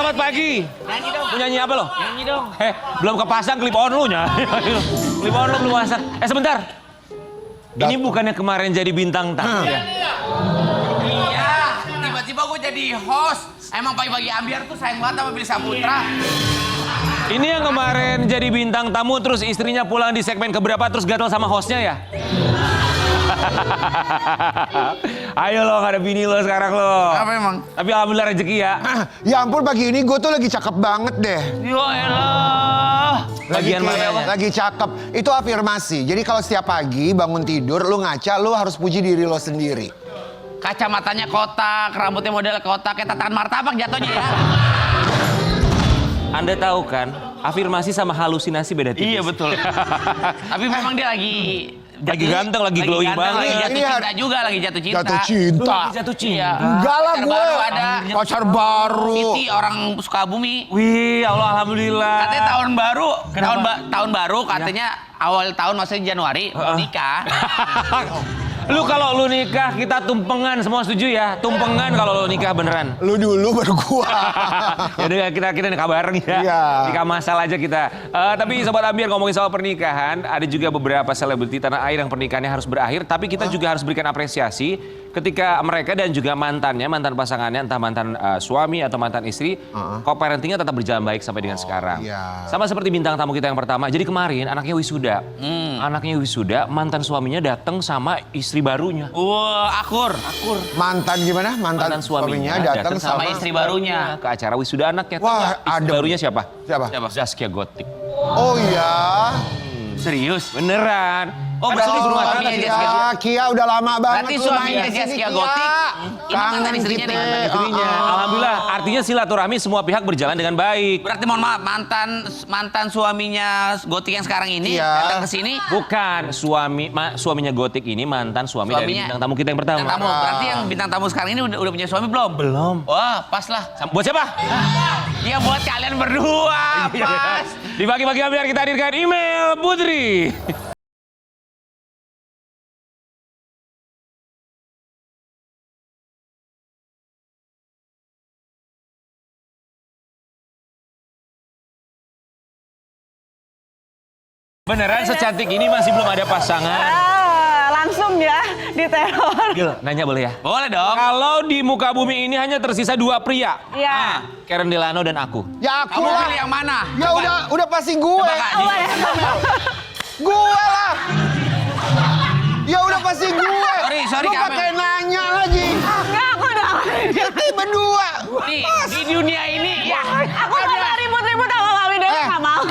Selamat pagi. Nyanyi dong. Mau nyanyi apa lo? Nyanyi dong. Belum kepasang klip on lu nya. Klip on lu belum pasang. Sebentar. Ini bukannya kemarin jadi bintang tamu ya? Iya, tiba-tiba gue jadi host. Emang pagi-pagi Ambiar tuh sayang banget sama Billy Saputra. Ini yang kemarin jadi bintang tamu terus istrinya pulang di segmen keberapa terus gatel sama hostnya ya? Ayo lo, gak ada bini lo sekarang lo. Apa emang? Tapi alhamdulillah rezeki ya. Ya ampun, pagi ini gue tuh lagi cakep banget deh. Ya elah. Bagian mana? Lagi cakep. Itu afirmasi. Jadi kalau setiap pagi bangun tidur, lu ngaca, lu harus puji diri lo sendiri. Kacamatanya kotak, rambutnya model kotak, kayak tatakan martabak jatuhnya ya. Anda tahu kan, afirmasi sama halusinasi beda tipis. Iya betul. Tapi memang dia lagi ganteng, lagi glowing banget. Lagi jatuh Ini cinta juga, lagi jatuh cinta. Jatuh cinta. Jatuh cinta. Iya. Enggak lah Pacar gue. baru ada. Pacar baru. Siti orang Sukabumi. Wih, Allah alhamdulillah. Katanya tahun baru katanya awal tahun maksudnya Januari mau nikah. Lu kalau lu nikah kita tumpengan, semua setuju ya? Tumpengan kalau lu nikah beneran. Lu dulu baru gua. Jadi kita nikah bareng ya. Iya. Nikah masal aja kita. Tapi Sobat Ambiar ngomongin soal pernikahan, ada juga beberapa selebriti tanah air yang pernikahannya harus berakhir. Tapi kita juga harus berikan apresiasi ketika mereka dan juga mantannya, mantan pasangannya, entah mantan suami atau mantan istri, co-parentingnya tetap berjalan baik sampai dengan sekarang. iya. Sama seperti bintang tamu kita yang pertama. Jadi kemarin anaknya wisuda. Anaknya wisuda, mantan suaminya datang sama istri barunya. Wah, akur. Mantan gimana? Mantan suaminya datang sama istri barunya. Ke acara wisuda anaknya. Wah, Istri adem. barunya siapa? Siapa? Zaskia Gotik. Oh iya. Serius? Beneran. Oh, Berarti berarti rumah suaminya tangga Zaskia. Ya, Kia udah lama banget. Berarti lu suaminya main Zaskia kesini, Gotik, Kia. ini mantan istrinya nih. Kita. Istrinya. Alhamdulillah. Artinya silaturahmi semua pihak berjalan dengan baik. Berarti mohon maaf, mantan suaminya Gotik yang sekarang ini Iya. datang ke sini. Bukan suaminya Gotik ini mantan suami dari Suaminya. bintang tamu kita yang pertama. Bintang tamu. Berarti yang bintang tamu sekarang ini udah punya suami belum? Belum. Wah, pas lah. Buat siapa? Dia buat kalian berdua, pas. Di pagi-pagi Ambiar kita hadirkan email Putri. Beneran secantik ini masih belum ada pasangan? Langsung ya diteror. Gil, nanya boleh ya? Boleh dong. Kalau di muka bumi ini hanya tersisa dua pria. Iya. Karen Delano dan aku. Ya aku Kamu lah. pilih yang mana? Ya udah pasti gue. Coba, Kak, di- Gue lah. Ya udah pasti gue. Sorry, Lu Kak, pakai Amel. nanya lagi. Enggak, aku udah. Kita berdua. Nih, di dunia ini ya. Aku tuh gak ribut-ribut sama Mami Dewi, gak mau.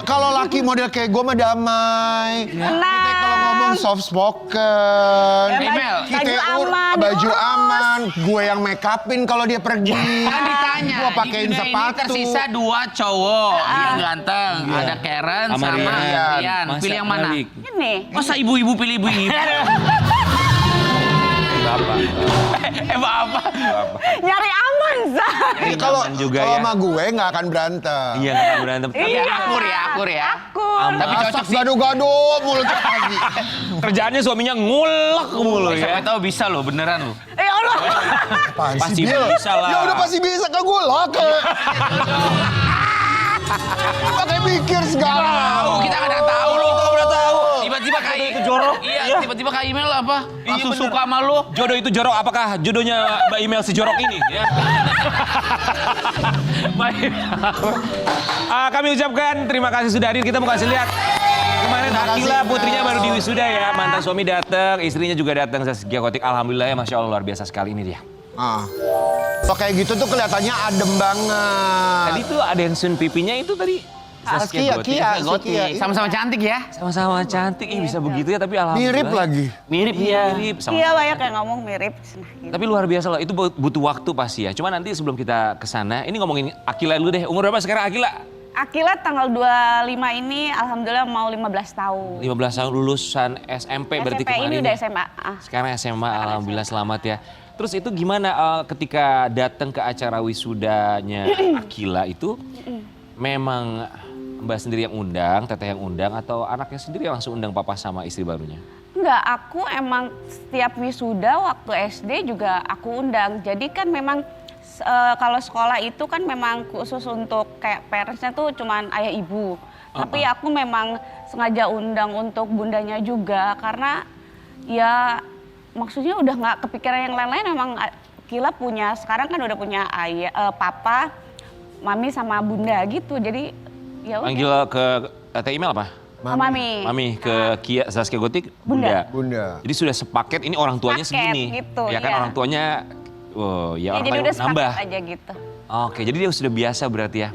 Kalau laki model kayak gue mah damai. Kita Tenang. kalau ngomong soft spoken. Ya, Email. baju aman. Baju diurus. aman. Gue yang make upin kalau dia pergi. Kan ditanya, Gue pakein di dunia sepatu. ini tersisa dua cowok yang ganteng. Ada Karen Sama sama Rian. Rian. Masa Pilih yang mana? balik? Ini. Masa ibu-ibu pilih ibu-ibu? Bapak. Apa? Nyari aman, Zah. Kalau Nyaman juga kalau ya. sama gue nggak akan berantem. Iya, nggak akan berantem. Tapi Iya. akur ya. Aku. Tapi cocok Masak sih. gado-gado mulut pagi. kerjaannya suaminya ngulek mulu Siapa ya. tahu bisa loh, beneran loh. Ya Allah. Apaan sih, Pasti Bil? bisa lah. Ya udah pasti bisa ke gue lah ke. Pakai pikir segala. Tahu, kita kadang tahu loh. Kita udah tahu. Tiba-tiba kayak Itu jorok. Iya, tiba-tiba kayak email apa? Langsung bener. suka sama lu. Jodoh itu jorok, apakah jodohnya Mbak Email si jorok ini? Ya. Baik. Kami ucapkan terima kasih sudah hadir. Kita mau kasih lihat. Kemarin Akila putrinya baru di wisuda ya. Mantan suami datang, istrinya juga datang. Zaskia Gotik. Alhamdulillah ya, Masya Allah luar biasa sekali ini dia. Kalau kayak gitu tuh kelihatannya adem banget. Tadi tuh ada yang sun pipinya itu tadi. Zaskia Gotik. Kia. Sama-sama cantik ya. Sama-sama cantik, bisa begitu ya tapi alhamdulillah. Mirip lagi. Mirip ya. Mirip. Sama. Iya, banyak yang ngomong mirip. Nah, gitu. Tapi luar biasa loh, itu butuh waktu pasti ya. Cuma nanti sebelum kita ke sana, ini ngomongin Akila dulu deh. Umur berapa sekarang Akila? Akila tanggal 25 ini alhamdulillah mau 15 tahun. 15 tahun lulusan SMP berarti SMP kemarin. ini ya? udah SMA. Sekarang SMA, alhamdulillah selamat ya. Terus itu gimana ketika datang ke acara wisudanya Akila itu, memang Mbak sendiri yang undang, Teteh yang undang, atau anaknya sendiri yang langsung undang papa sama istri barunya? Enggak, aku emang setiap wisuda waktu SD juga aku undang. Jadi kan memang Kalau sekolah itu kan memang khusus untuk kayak parentsnya tuh cuman ayah ibu. Tapi aku memang sengaja undang untuk bundanya juga karena ya maksudnya udah nggak kepikiran yang lain-lain. Memang Akila punya sekarang kan udah punya papa, mami sama bunda gitu. Jadi ya udah. Panggil ke Teh Imel apa? Mami. Mami ke Kia Zaskia Gotik, Bunda. Bunda. Jadi sudah sepaket ini orang tuanya Paket segini. gitu, Ya kan iya. orang tuanya, oh ya orang Jadi tuanya udah nambah. sepakat aja gitu. Oke, jadi dia sudah biasa berarti ya.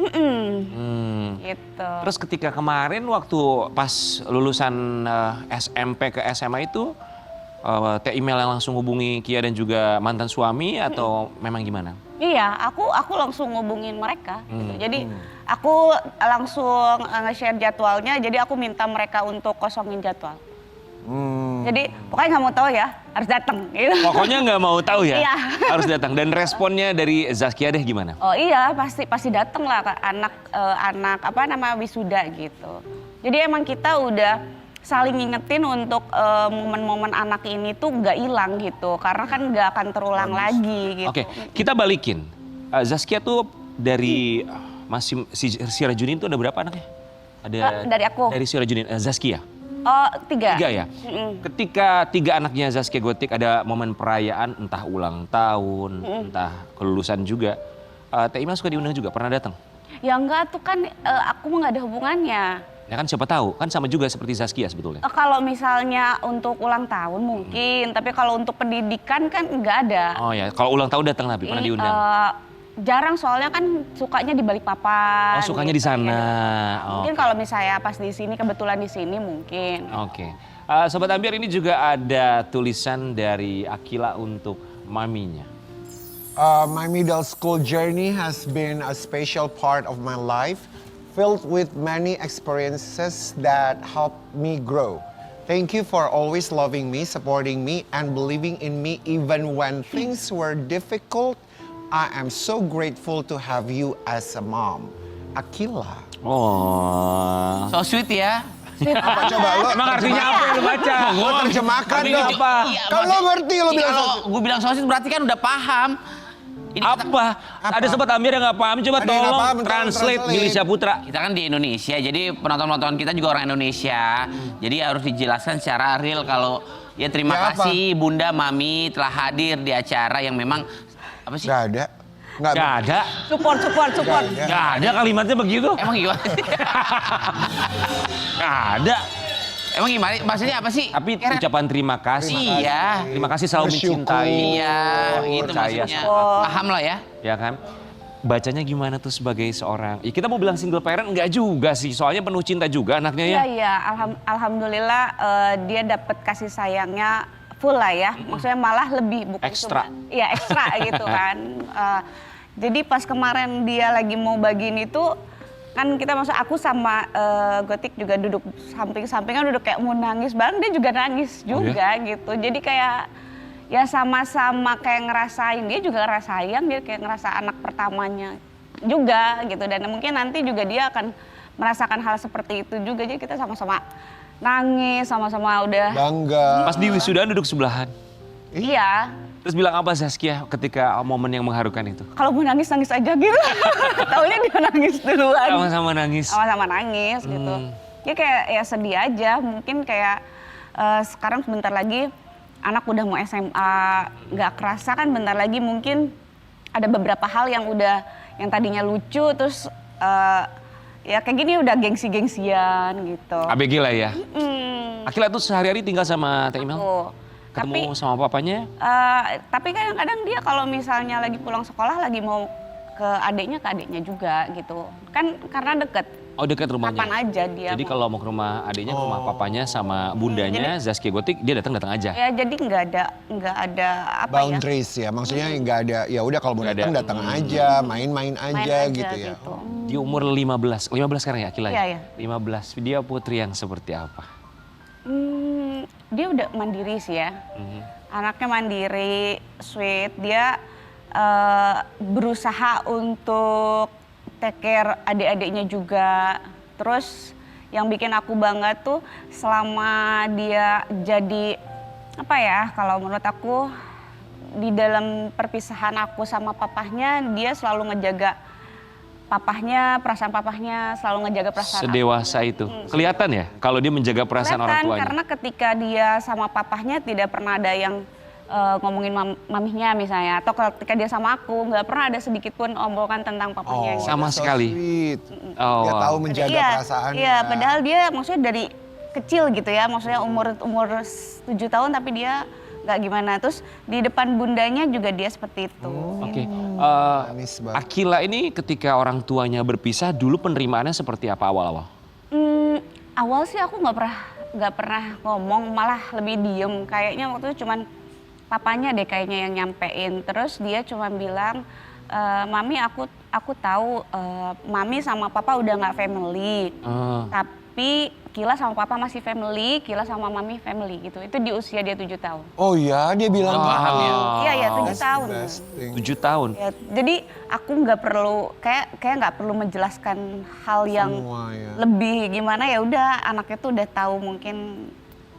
Gitu. Terus ketika kemarin waktu pas lulusan SMP ke SMA itu, Teh Imel yang langsung hubungi Kia dan juga mantan suami atau memang gimana? Iya, aku langsung ngubungin mereka. Gitu. Jadi aku langsung nge-share jadwalnya. Jadi aku minta mereka untuk kosongin jadwal. Jadi pokoknya nggak mau tahu ya, harus datang. Gitu. Pokoknya nggak mau tahu ya, Iya. harus datang. Dan responnya dari Zaskia deh gimana? Oh iya, pasti datang lah anak apa nama wisuda gitu. Jadi emang kita udah saling ngingetin untuk momen-momen anak ini tuh nggak hilang gitu, karena kan nggak akan terulang lagi gitu. Oke, kita balikin. Zaskia tuh dari masih si Rajunin tuh ada berapa anaknya? Ada Dari aku. Dari si Rajunin, Zaskia. Oh 3. 3 ya? Ketika 3 anaknya Zaskia Gotik ada momen perayaan, entah ulang tahun, entah kelulusan juga. Teh Imel suka diundang juga, pernah datang? Ya enggak tuh kan aku mah nggak ada hubungannya. Ya kan siapa tahu, kan sama juga seperti Zaskia sebetulnya. Kalau misalnya untuk ulang tahun mungkin, tapi kalau untuk pendidikan kan nggak ada. Oh ya, kalau ulang tahun datang tapi pernah diundang? Jarang soalnya kan sukanya di Balikpapan. Oh sukanya di gitu. sana. Mungkin kalau misalnya pas di sini kebetulan di sini mungkin. Oke. Sobat Ambiar, ini juga ada tulisan dari Akila untuk maminya. My middle school journey has been a special part of my life, filled with many experiences that helped me grow. Thank you for always loving me, supporting me, and believing in me even when things were difficult. I am so grateful to have you as a mom. Akila. Oh. So sweet ya. Apa coba lo? Emang artinya apa yang lu baca? Lo terjemahkan Artinya dong. apa? Kan lo ngerti lo bilang Kalau sosis. gue bilang sosis berarti kan udah paham. Ini Apa? Ada sobat Ambiar yang nggak paham, coba Ada yang nggak tolong paham, tolong translate translate. Milisha Putra. Kita kan di Indonesia, jadi penonton-penonton kita juga orang Indonesia. Jadi harus dijelaskan secara real kalau ya terima Ya, apa? kasih Bunda Mami telah hadir di acara yang memang apa sih? Gak ada. Gak Gak ada. Support. Gak ada kalimatnya begitu. Emang gimana? Gak ada. Emang gimana? Maksudnya apa sih? Tapi Kira- ucapan terima kasih. Iya. Terima kasih selalu Bersyukur. mencintai. Iya, itu percaya maksudnya. Oh. Paham lah ya. Ya kan? Bacanya gimana tuh sebagai seorang, ya kita mau bilang single parent enggak juga sih, soalnya penuh cinta juga anaknya ya. Iya. Alhamdulillah dia dapat kasih sayangnya full lah ya. Maksudnya malah lebih bukan Ekstra. cuma- Iya ekstra gitu kan. Jadi pas kemarin dia lagi mau bagiin itu kan kita maksud aku sama Gotik juga duduk samping-sampingan duduk kayak mau nangis bareng, dia juga nangis juga gitu. Jadi kayak ya sama-sama kayak ngerasain, dia juga ngerasain, dia kayak ngerasa anak pertamanya juga gitu. Dan mungkin nanti juga dia akan merasakan hal seperti itu juga. Jadi kita sama-sama nangis, sama-sama udah Bangga. Pas di wisudaan duduk sebelahan. iya. Terus bilang apa Zaskia ketika momen yang mengharukan itu? Kalau mau nangis nangis aja gitu. Taunya dia nangis duluan. Sama-sama nangis. Sama-sama nangis gitu. Ya kayak ya sedih aja. Mungkin kayak sekarang sebentar lagi anak udah mau SMA, nggak kerasa kan bentar lagi mungkin ada beberapa hal yang tadinya lucu terus ya kayak gini udah gengsi-gengsian gitu. ABG lah ya. Hmm, Akila tuh sehari-hari tinggal sama Teh Imel? tuh. Ketemu sama papanya? Tapi kadang-kadang dia kalau misalnya lagi pulang sekolah lagi mau ke adiknya juga gitu. Kan karena deket. Oh dekat rumahnya? Kapan aja dia Jadi mau. kalau mau ke rumah adiknya, ke rumah papanya sama bundanya Zaskia Gotik, dia datang aja? Ya jadi nggak ada apa ya. Boundaries ya, maksudnya nggak ada, ya udah kalau mau Nggak ada. datang aja, main-main Main aja gitu ya. Di umur 15 sekarang ya Akila? Iya, iya. 15, dia putri yang seperti apa? Dia udah mandiri sih ya. Anaknya mandiri, sweet. Dia berusaha untuk take care adik-adiknya juga. Terus yang bikin aku bangga tuh selama dia jadi apa ya, kalau menurut aku di dalam perpisahan aku sama papahnya, dia selalu ngejaga papahnya, perasaan papahnya, selalu ngejaga perasaan aku. Sedewasa itu. Kelihatan ya kalau dia menjaga perasaan orang Kelihatan, tuanya. karena ketika dia sama papahnya tidak pernah ada yang ngomongin mamihnya misalnya, atau ketika dia sama aku nggak pernah ada sedikit pun omongan tentang papahnya. gitu. Sama that's sekali. Sweet. Oh, Dia tahu wow. menjaga Iya, perasaannya. Iya, padahal dia maksudnya dari kecil gitu ya, maksudnya umur 7 tahun tapi dia nggak gimana. Terus di depan bundanya juga dia seperti itu. Oke. Manis banget. Akila ini ketika orang tuanya berpisah dulu penerimaannya seperti apa awal-awal? Awal sih aku nggak pernah ngomong, malah lebih diem. Kayaknya waktu itu cuman papanya deh kayaknya yang nyampein. Terus dia cuma bilang, mami aku tahu mami sama papa udah nggak family. Tapi Kila sama papa masih family, Kila sama mami family gitu. Itu di usia dia 7 tahun. Oh ya, dia bilang paham ya. Iya ya, 7 That's tahun. the best thing. 7 tahun. Ya, jadi aku nggak perlu kayak nggak perlu menjelaskan hal yang Semua ya. lebih gimana, ya udah anaknya tuh udah tahu, mungkin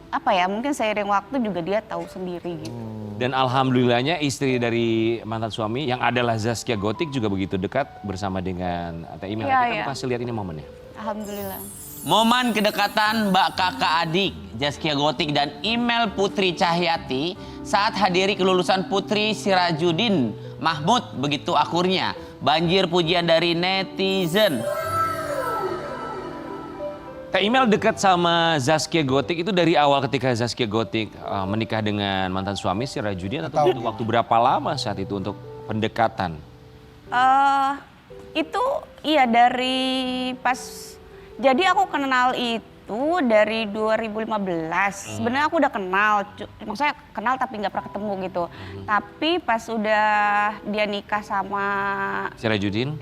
apa ya, mungkin seiring waktu juga dia tahu sendiri gitu. Dan alhamdulillahnya istri dari mantan suami yang adalah Zaskia Gotik juga begitu dekat bersama dengan Teh Imel. Iya, Kita iya. kasih lihat ini momennya. Alhamdulillah. Momen kedekatan Mbak Kakak Adik Zaskia Gotik dan Imel Putri Cahyati saat hadiri kelulusan Putri Sirajuddin Mahmud begitu akurnya. Banjir pujian dari netizen. Teh Imel dekat sama Zaskia Gotik itu dari awal ketika Zaskia Gotik menikah dengan mantan suami Sirajuddin atau butuh waktu berapa lama saat itu untuk pendekatan? Itu iya dari pas, jadi aku kenal itu dari 2015. Sebenarnya aku udah kenal, maksudnya kenal tapi nggak pernah ketemu gitu. Tapi pas udah dia nikah sama Sirajuddin?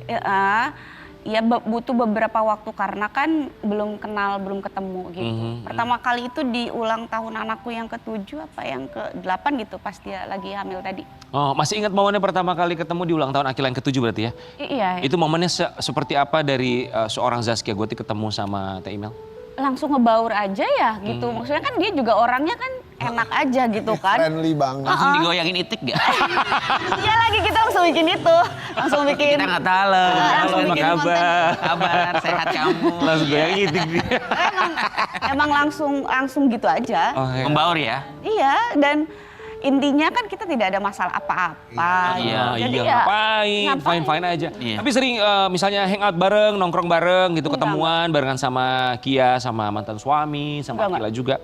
ya butuh beberapa waktu karena kan belum kenal, belum ketemu gitu. Pertama kali itu di ulang tahun anakku yang ke-7 apa yang ke-8 gitu, pas dia lagi hamil tadi. Oh, masih ingat momennya pertama kali ketemu di ulang tahun Akila yang ke-7 berarti ya? Iya. Itu momennya seperti apa dari seorang Zaskia Gotik ketemu sama Teh Imel? Langsung ngebaur aja ya gitu. Maksudnya kan dia juga orangnya kan enak aja gitu kan. Friendly banget. Langsung digoyangin itik gak? Iya lagi kita langsung bikin itu. Langsung bikin. Kita nggak tahu. Langsung Apa bikin kabar? Kabar sehat kamu. Langsung goyang itik dia. Emang langsung gitu aja. Oke. Membaur ya. Iya, dan intinya kan kita tidak ada masalah apa-apa. Iya, gitu. Jadi Iya, ya, fine aja. Iya. Tapi sering misalnya hangout bareng, nongkrong bareng gitu, Enggak, ketemuan barengan sama Kia, sama mantan suami, sama Enggak, Akila juga.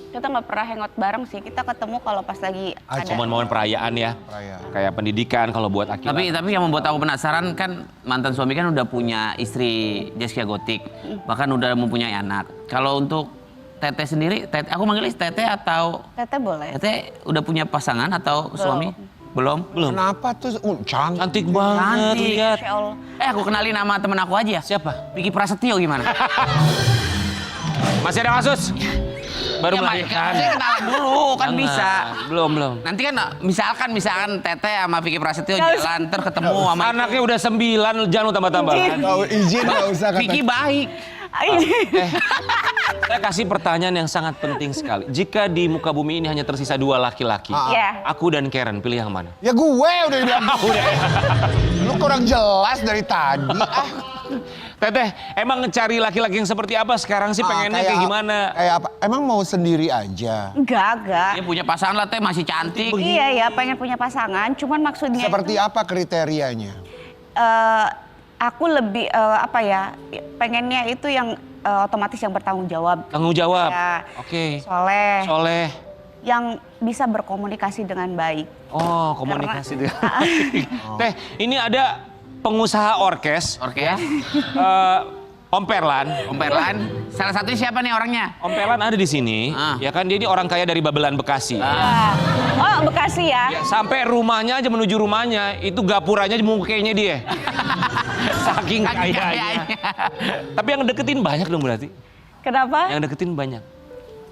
Kita nggak pernah hangout bareng sih. Kita ketemu kalau pas lagi ada. Momen-momen perayaan ya. Perayaan. Kayak pendidikan kalau buat Akila. Tapi yang membuat aku penasaran kan mantan suami kan udah punya istri Zaskia Gotik, bahkan udah mempunyai anak. Kalau untuk Teteh sendiri, aku manggilnya Teteh atau Teteh boleh. Teteh udah punya pasangan atau suami? Belum. Kenapa tuh? Cantik. Cantik banget, Cantik. lihat. Insya Allah. Aku kenalin nama temen aku aja. Siapa? Vicky Prasetyo gimana? Masih ada kasus? Baru Ya, melahirkan. saya kenalan dulu kan Jangan. bisa. Belum. Nanti kan misalkan Teteh sama Vicky Prasetyo jalan ntar ketemu sama Anaknya udah 9, jangan lu tambah-tambah. Tahu izin nggak usah kata. Vicky baik. Saya kasih pertanyaan yang sangat penting sekali. Jika di muka bumi ini hanya tersisa 2 laki-laki, Iya. aku dan Karen, pilih yang mana? Ya gue udah bilang. Lu kurang jelas dari tadi. Teteh, emang cari laki-laki yang seperti apa sekarang sih, pengennya kayak gimana? Kayak apa? Emang mau sendiri aja? Enggak. Dia punya pasangan lah Teh, masih cantik. Iya ya, pengen punya pasangan. Cuman maksudnya Seperti apa kriterianya? aku lebih apa ya? Pengennya itu yang otomatis yang bertanggung jawab. Tanggung jawab. Ya, Oke. soleh. Soleh. Yang bisa berkomunikasi dengan baik. Oh, komunikasi dia. Teh, ini ada pengusaha orkes. Oke ya. Om Perlan. Om Perlan, salah satunya siapa nih orangnya? Om Perlan ada di sini. Ya kan, dia ini orang kaya dari Babelan, Bekasi. Oh, Bekasi ya. Ya, sampai rumahnya aja, menuju rumahnya itu gapuranya mukanya dia. Saking kayanya. Tapi yang deketin banyak dong berarti. Kenapa? Yang deketin banyak.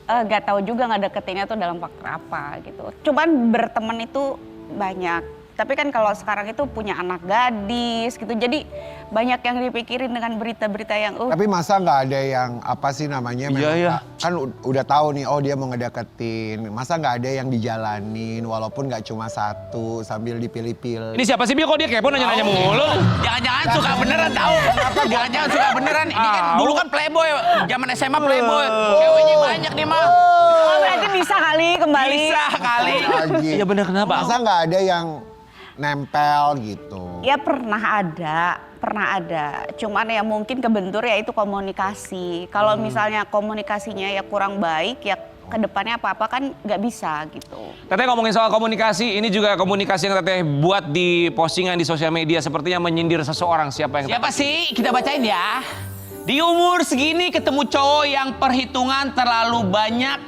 Gak tahu juga nggak deketinnya tuh dalam faktor apa gitu. Cuman berteman itu banyak. Tapi kan kalau sekarang itu punya anak gadis gitu. Jadi banyak yang dipikirin dengan berita-berita yang Tapi masa nggak ada yang apa sih namanya? Iya, iya. Kan udah tahu nih, oh dia mau ngedeketin. Masa nggak ada yang dijalanin walaupun nggak cuma satu sambil dipilih-pilih. Ini siapa sih Bil? Kok dia kepo nanya-nanya mulu? Jangan-jangan suka beneran tahu. Jangan-jangan suka beneran. Ini kan dulu kan playboy, zaman SMA playboy. Ceweknya banyak nih mah. oh berarti bisa kali kembali. Bisa kali. Lagi. Iya bener, kenapa? Masa nggak ada yang nempel gitu? Ya pernah ada. Cuman ya mungkin kebentur ya itu komunikasi. Kalau misalnya komunikasinya ya kurang baik ya kedepannya apa-apa kan nggak bisa gitu. Teteh ngomongin soal komunikasi, ini juga komunikasi yang Teteh buat di postingan di sosial media sepertinya menyindir seseorang. Siapa yang Siapa sih? Kita bacain ya. Di umur segini ketemu cowok yang perhitungan terlalu banyak,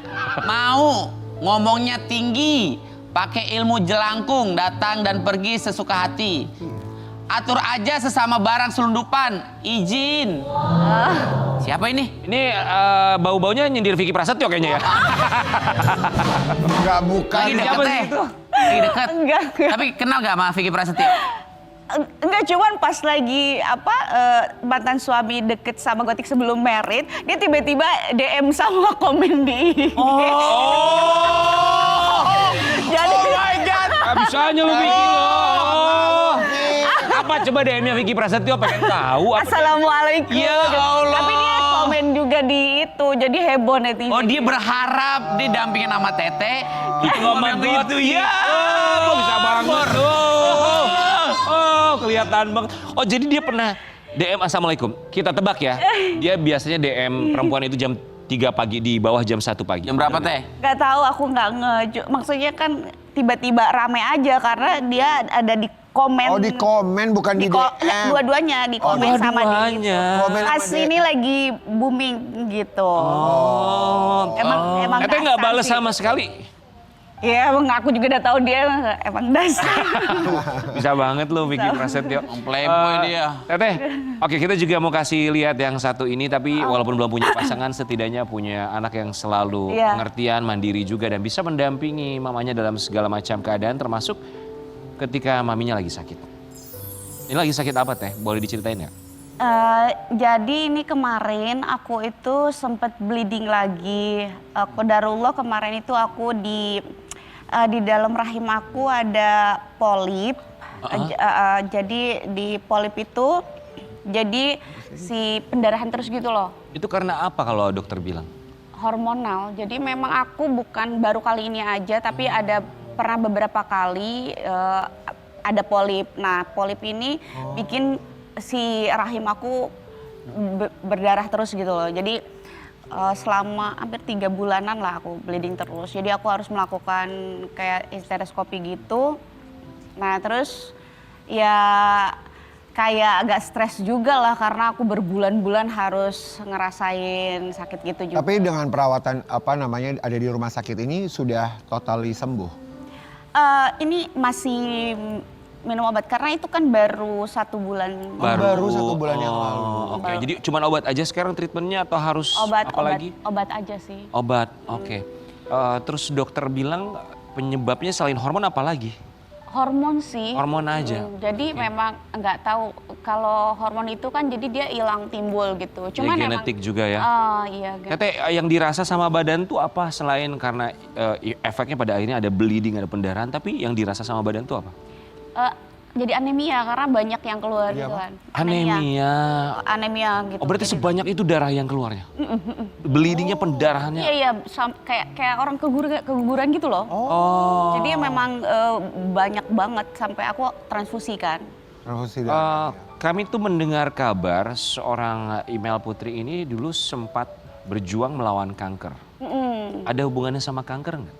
mau ngomongnya tinggi, pakai ilmu jelangkung, datang dan pergi sesuka hati. Atur aja sesama barang selundupan, izin. Siapa ini? Ini bau-baunya nyindir Vicky Prasetyo kayaknya ya. Nggak bukan. Lagi deket Siapa sih teh. itu? Lagi deket. Enggak. Tapi kenal gak sama Vicky Prasetyo? Enggak, cuman pas lagi mantan suami deket sama Gotik sebelum married, dia tiba-tiba DM sama komen di IG. Jadi Oh my God. Bisanya lu Vicky lo. Apa coba DM-nya Vicky Prasetyo, pengen tahu apa? Assalamualaikum. Ya Allah. Tapi dia komen juga di itu, jadi heboh netizen. Oh dia berharap didampingin sama Tete. Gitu ngomong gitu ya. Oh, bisa banget. Oh, kelihatan banget. Oh, jadi dia pernah DM Assalamualaikum. Kita tebak ya. Dia biasanya DM perempuan itu jam 3 pagi di bawah jam 1 pagi. Jam berapa Teh? Gak tahu, aku nggak maksudnya kan tiba-tiba rame aja karena dia ada di komen. Oh di komen bukan di DM. Dua-duanya di komen sama dia. Dua-duanya. Komen sama Pas ini lagi booming gitu. Oh. Emang Teteh nggak dasar bales sih. sama sekali. Ya emang aku juga udah tahu dia emang dasar. Bisa banget loh Vicky Prasetyo. Playboy dia. Teteh, oke kita juga mau kasih lihat yang satu ini, tapi walaupun belum punya pasangan, setidaknya punya anak yang selalu Iya. pengertian, mandiri juga, dan bisa mendampingi mamanya dalam segala macam keadaan, termasuk ketika maminya lagi sakit. Ini lagi sakit apa Teh? Boleh diceritain nggak? Jadi ini kemarin aku itu sempat bleeding lagi. Qadarullah kemarin itu aku di dalam rahim aku ada polip. Jadi di polip itu jadi si pendarahan terus gitu loh. Itu karena apa kalau dokter bilang? Hormonal. Jadi memang aku bukan baru kali ini aja tapi ada pernah beberapa kali ada polip. Nah, polip ini bikin si rahim aku berdarah terus gitu loh. Jadi selama hampir 3 bulanan lah aku bleeding terus. Jadi aku harus melakukan kayak histeroskopi gitu. Nah terus ya kayak agak stres juga lah karena aku berbulan-bulan harus ngerasain sakit gitu juga. Tapi dengan perawatan apa namanya ada di rumah sakit ini sudah totally sembuh. Ini masih minum obat karena itu kan baru 1 bulan. Baru 1 bulan yang lalu. Oke, jadi cuman obat aja sekarang treatmentnya atau harus apa lagi? Obat aja sih. Obat, oke. Terus dokter bilang penyebabnya selain hormon apa lagi? Hormon sih. Hormon aja. Jadi memang nggak tahu kalau hormon itu kan jadi dia hilang timbul gitu. Cuman Ya, genetik juga ya. Iya. Teteh, yang dirasa sama badan tuh apa selain karena efeknya pada akhirnya ada bleeding, ada pendarahan, tapi yang dirasa sama badan tuh apa? Jadi anemia karena banyak yang keluar gitu kan. Anemia gitu. Oh berarti Jadi- sebanyak itu darah yang keluarnya? Bleedingnya, pendarahannya? Iya, kayak orang keguguran gitu loh. Oh. Jadi memang banyak banget sampai aku transfusi kan. Transfusi darah. Kami tuh mendengar kabar seorang Email Putri ini dulu sempat berjuang melawan kanker. Ada hubungannya sama kanker nggak?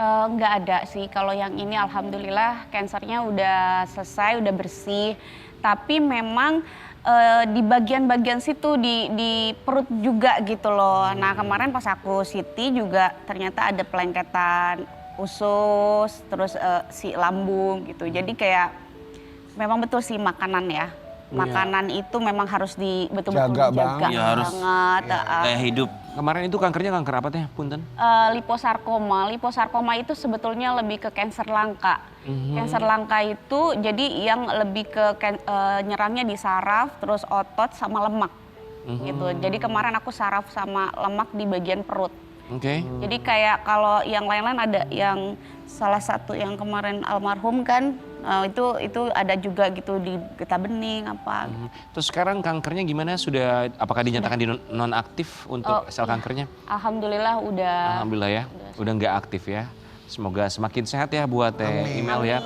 Nggak ada sih, kalau yang ini alhamdulillah kansernya udah selesai, udah bersih. Tapi memang di bagian-bagian situ di perut juga gitu loh. Nah kemarin pas aku CT juga ternyata ada pelengketan usus, terus si lambung gitu. Jadi kayak memang betul sih makanan ya. Makanan itu memang harus betul-betul Jaga dijaga banget. Ya, harus. banget. Kayak hidup Kemarin itu kankernya kanker apa teh, punten? Liposarkoma. Liposarkoma itu sebetulnya lebih ke kanker langka. Kanker langka itu jadi yang lebih ke nyerangnya di saraf, terus otot sama lemak. Gitu. Jadi kemarin aku saraf sama lemak di bagian perut. Oke. Jadi kayak kalau yang lain-lain ada yang salah satu yang kemarin almarhum kan itu ada juga gitu di getah bening apa. Terus sekarang kankernya gimana? Apakah dinyatakan di non-aktif untuk sel iya. kankernya? Alhamdulillah udah. Alhamdulillah ya, udah nggak aktif ya. Semoga semakin sehat ya buat Email ya.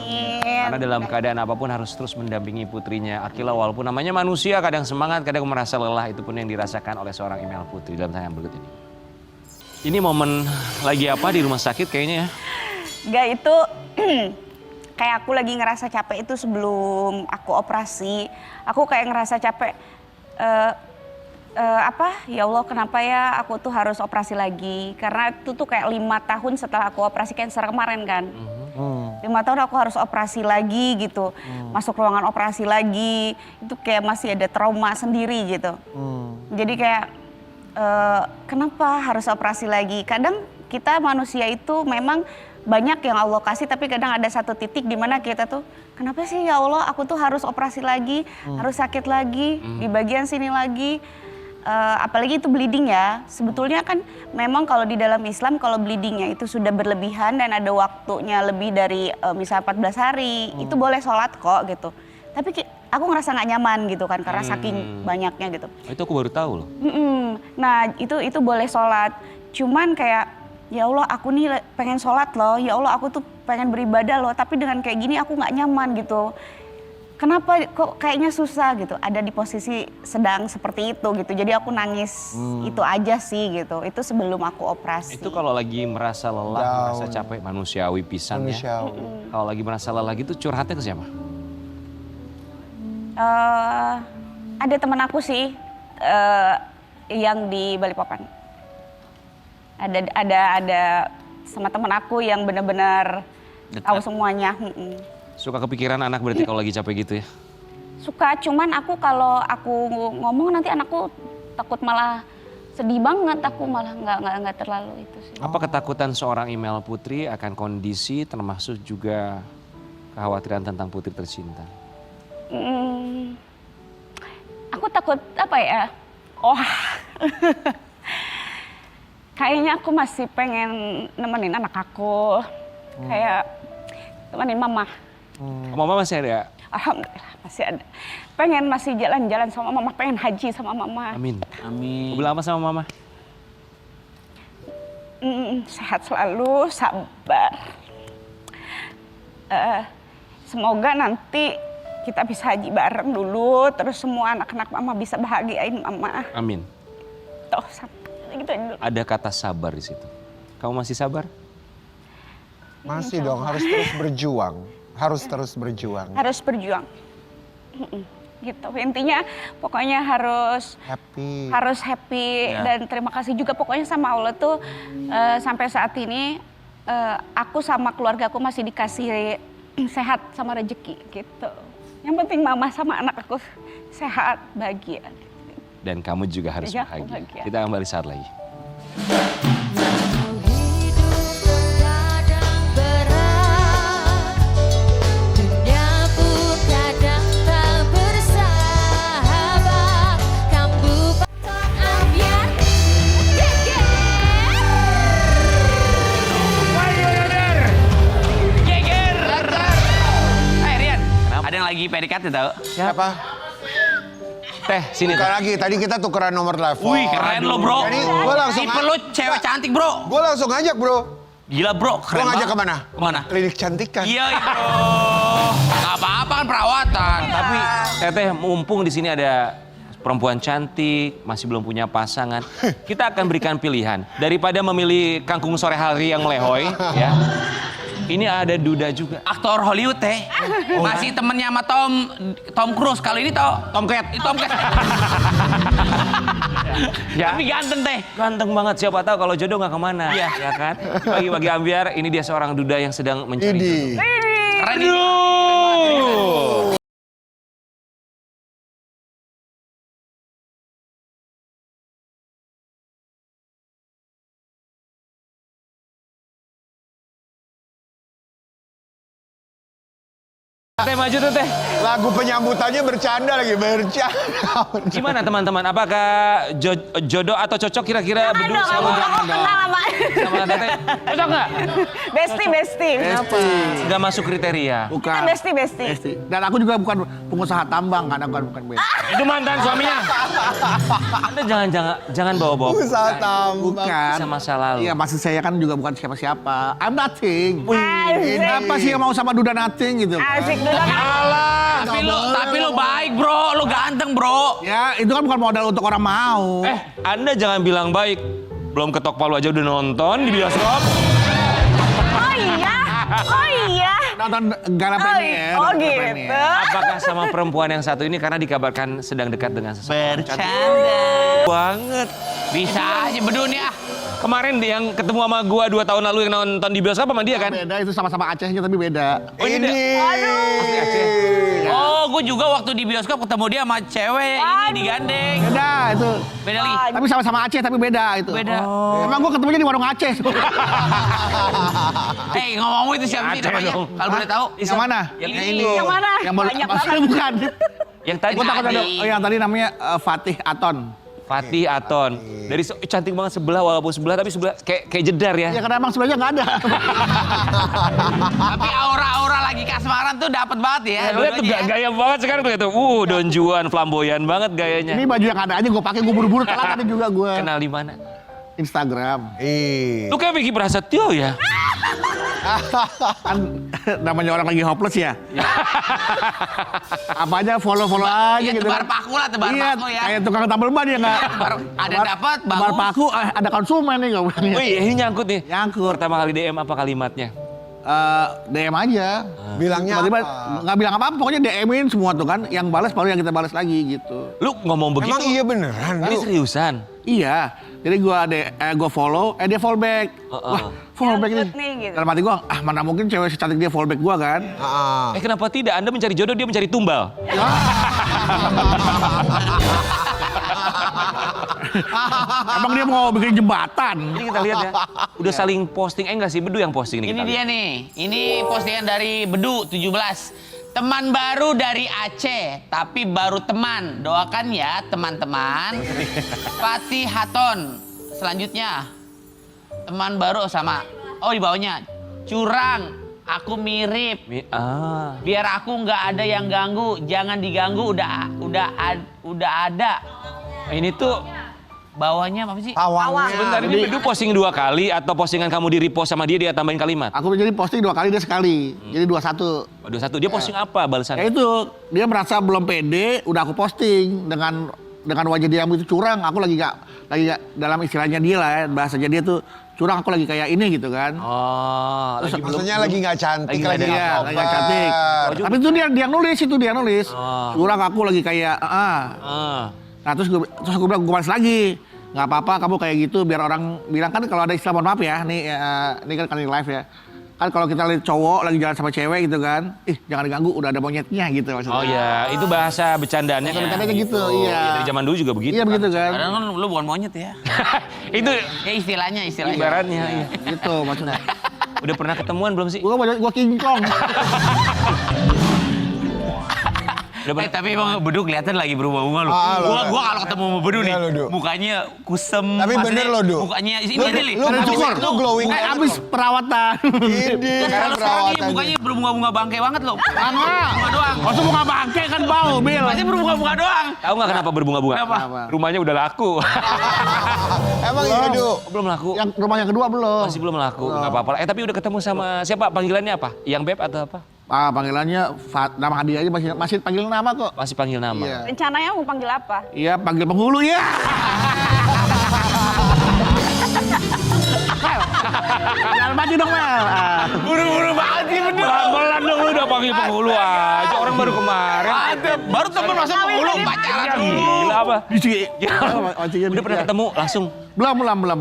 Karena dalam keadaan apapun harus terus mendampingi putrinya Akila. Walaupun namanya manusia, kadang semangat, kadang merasa lelah. Itu pun yang dirasakan oleh seorang Email Putri dalam tayangan berikut ini. Ini momen lagi apa di rumah sakit kayaknya ya? Enggak, itu kayak aku lagi ngerasa capek itu sebelum aku operasi. Aku kayak ngerasa capek, ya Allah kenapa ya aku tuh harus operasi lagi. Karena itu tuh kayak 5 tahun setelah aku operasi kanker kemarin kan. 5 tahun aku harus operasi lagi gitu. Masuk ruangan operasi lagi. Itu kayak masih ada trauma sendiri gitu. Jadi kayak kenapa harus operasi lagi? Kadang kita manusia itu memang banyak yang Allah kasih, tapi kadang ada satu titik di mana kita tuh, kenapa sih ya Allah aku tuh harus operasi lagi, harus sakit lagi, di bagian sini lagi. Apalagi itu bleeding ya, sebetulnya kan memang kalau di dalam Islam kalau bleedingnya itu sudah berlebihan dan ada waktunya lebih dari misal 14 hari, itu boleh sholat kok gitu. Tapi aku ngerasa nggak nyaman gitu kan karena saking banyaknya gitu. Itu aku baru tahu loh. Nah itu boleh sholat. Cuman kayak ya Allah aku nih pengen sholat loh. Ya Allah aku tuh pengen beribadah loh. Tapi dengan kayak gini aku nggak nyaman gitu. Kenapa kok kayaknya susah gitu. Ada di posisi sedang seperti itu gitu. Jadi aku nangis itu aja sih gitu. Itu sebelum aku operasi. Itu kalau lagi merasa lelah, merasa capek, manusiawi pisan ya. Kalau lagi merasa lelah gitu curhatnya ke siapa? Ada teman aku sih yang di Balikpapan. Ada sama teman aku yang benar-benar tahu semuanya. Suka kepikiran anak berarti kalau lagi capek gitu ya? Suka, cuman aku kalau aku ngomong nanti anakku takut malah sedih banget. Aku malah nggak terlalu itu sih. Apa ketakutan seorang Email Putri akan kondisi termasuk juga kekhawatiran tentang putri tercinta? Aku takut apa ya? Kayaknya aku masih pengen nemenin anak aku. Kayak nemenin mama. Mama masih ada? Alhamdulillah masih ada. Pengen masih jalan-jalan sama mama, pengen haji sama mama. Amin. Amin. Udah lama sama mama? Sehat selalu, sabar. Semoga nanti kita bisa haji bareng dulu, terus semua anak-anak mama bisa bahagiain mama. Amin. Tuh, gitu dulu. Ada kata sabar di situ. Kamu masih sabar? Masih dong, harus terus berjuang. Harus terus berjuang. Harus berjuang. Gitu. Intinya pokoknya harus happy dan terima kasih juga pokoknya sama Allah tuh sampai saat ini aku sama keluarga aku masih dikasih sehat sama rezeki gitu. Yang penting mama sama anak aku sehat, bahagia. Dan kamu juga harus Ya, bahagia. bahagia. Kita kembali saat lagi. Ada yang lagi PDKT tau? Siapa? Teh, sini. Bukan lagi, tadi kita tukeran nomor telepon. Wih keren lo bro. Jadi gue langsung Tipe lo cewek cantik bro. Gue langsung ngajak bro. Gila bro, Gue keren ngajak banget. kemana? Kemana? Klinik Cantikan. Iya bro. Gak apa-apa kan perawatan. Tapi Teteh mumpung di sini ada perempuan cantik, masih belum punya pasangan, kita akan berikan pilihan. Daripada memilih kangkung sore hari yang melehoi, ya. Ini ada Duda juga. Aktor Hollywood teh. Masih temennya sama Tom Cruise. Kalau ini Tom Cat. Tom Cat. Ya. Tapi ganteng teh. Ganteng banget, siapa tahu kalau jodoh nggak kemana, Iya. ya kan? Bagi Ambiar, ini dia seorang Duda yang sedang mencari jodoh. Ini. Keren ini. Aduh. Teh maju tuh teh. Lagu penyambutannya bercanda lagi, bercanda. Gimana teman-teman? Apakah jodoh atau cocok kira-kira berdua Kamu sama kenal sama Teteh? Cocok nggak? Besti. Nggak masuk kriteria. Bukan. Kita besti. Dan aku juga bukan pengusaha tambang kan, aku bukan beda. Itu mantan suaminya. Anda jangan bawa-bawa Usaha tambang. Bukan. sama masa lalu. Iya, maksud saya kan juga bukan siapa-siapa. I'm nothing. Asik. Kenapa sih yang mau sama Duda nothing gitu? Asik dulu. Alah. Tapi lu baik bro, lu ganteng bro. Ya, itu kan bukan modal untuk orang mau. Anda jangan bilang baik. Belum ketok palu aja udah nonton di bioskop. Oh iya. Nonton gala premier. Oh nonton gitu. premier. Apakah sama perempuan yang satu ini karena dikabarkan sedang dekat dengan seseorang? Bercanda. Banget. Bisa aja bedun ya. Kemarin yang ketemu sama gua 2 tahun lalu yang nonton di bioskop sama dia kan? Beda, itu sama-sama Acehnya tapi beda. Oh, ini dia. Asli Aceh. Oh, gue juga waktu di bioskop ketemu dia sama cewek ini digandeng. Beda itu. Beda li. Tapi sama-sama Aceh tapi beda itu. Beda. Emang gua ketemunya di warung Aceh. Ngomong itu siapa sih Aceh namanya? dong. Kalau boleh tahu. Yang mana? Yang ini. Yang mana? Yang baru Banyak maksudnya banget. bukan. Yang tadi Gua takut ada Tadi. yang tadi namanya Fatih Aton. Fatih Aton. Dari cantik banget sebelah walaupun sebelah tapi sebelah kayak jedar ya. Ya karena emang sebelahnya nggak ada. Tapi aura-aura lagi kasmaran tuh dapat banget ya. Lihat tuh dua-duanya ya. gaya banget sekarang tuh itu. Don Juan flamboyan banget gayanya. Ini baju yang ada aja gue pakai, gue buru-buru telat tadi juga gue. Kenal di mana? Instagram. Lu kayak Vicky Prasetyo ya? Kan namanya orang lagi hopeless ya. Apa aja follow-follow aja Iya, gitu. tebar paku lah, tebar Iya, paku ya. kayak tukang tambal ban ya nggak? Ada dapat, Tebar bagus. paku, ada konsumen nih gue bilangnya. Wih, ini nyangkut nih. Nyangkut. Pertama kali DM apa kalimatnya? DM aja. Bilangnya Tiba-tiba apa? nggak bilang apa-apa, pokoknya DM-in semua tuh kan. Yang balas baru yang kita balas lagi gitu. Lu ngomong begitu? Emang iya beneran Ini lu? seriusan? Iya, jadi gua follow, dia follow back. Wah, follow back Nyangkut nih. nih, gitu. Dalam hati gua, mana mungkin cewek secantik dia follow back gua kan? Kenapa tidak? Anda mencari jodoh, dia mencari tumbal. Emang dia mau bikin jembatan? Ini kita lihat ya. Udah saling posting, enggak sih? Bedu yang posting nih. Ini kita dia lihat. nih. Ini postingan dari Bedu 17. Teman baru dari Aceh, tapi baru teman. Doakan ya teman-teman. Fatih Haton. Selanjutnya. Teman baru sama. Oh di bawahnya. Curang. Aku mirip. Biar aku nggak ada yang ganggu. Jangan diganggu. Udah ada. Ini tuh Bawahnya apa sih? Pawangnya. sebentar ini Bedu posting 2 kali atau postingan kamu di repost sama dia tambahin kalimat? Aku jadi posting 2 kali, dia sekali. Jadi 21. Waduh satu, dia posting apa balasan? Ya itu, dia merasa belum pede, udah aku posting dengan wajah dia yang itu curang. Aku lagi nggak dalam istilahnya dia lah, ya, bahasanya dia tuh curang. Aku lagi kayak ini gitu kan. Oh, Terus Maksudnya lagi nggak cantik, lagi Iya, nggak lagi nggak cantik. sopan. Tapi itu dia nulis itu dia nulis. Curang aku lagi kayak Nah terus gue bilang gue balas lagi, nggak apa-apa kamu kayak gitu biar orang bilang kan kalau ada istilah mohon maaf ya, nih ini kan kali live ya. Kan kalau kita lihat cowok lagi jalan sama cewek gitu kan, jangan diganggu udah ada monyetnya gitu maksudnya. Oh iya, itu bahasa bercandaannya kan. Bercandanya gitu, iya. Ya, dari zaman dulu juga begitu. Iya begitu kan. Padahal kan lu bukan monyet ya. Itu Ya istilahnya. ibaratnya. Iya. Gitu maksudnya. Udah pernah ketemuan belum sih? Gua kingkong. Udah pernah. Tapi emang Bedu kelihatan lagi berubah-ubah lu. Gua kalau ketemu sama Bedu nih, Iya, lu, Du. mukanya kusem. Tapi maksudnya bener lo, Du. Mukanya ini Lu- aja nih. lu Ada cukur. Lu glowing banget Abis lo. perawatan. Ini Kalau kan sekarang ini perawatan. mukanya berbunga-bunga bangke banget loh. Bunga doang. Maksud bunga bangke kan bau, Bil. Masih berbunga-bunga doang. Tahu nggak kenapa berbunga-bunga? Kenapa? Rumahnya udah laku. Emang iya, Du? Belum laku. Yang rumah yang kedua belum. Masih belum laku. Nggak apa-apa. Tapi udah ketemu sama siapa? Panggilannya apa? Yang Beb atau apa? Panggilannya nama hadiah aja masih panggil nama kok. Masih panggil nama. Iya. Rencananya mau panggil apa? Iya, panggil penghulu ya. Jangan maju dong, Mel. Buru-buru banget sih Bedu. Pelan-pelan dong lu udah panggil penghulu aja. Orang baru kemarin. Baru temen masa penghulu pacaran Ya, dulu. gila apa? Udah Udah pernah ketemu langsung? Belum.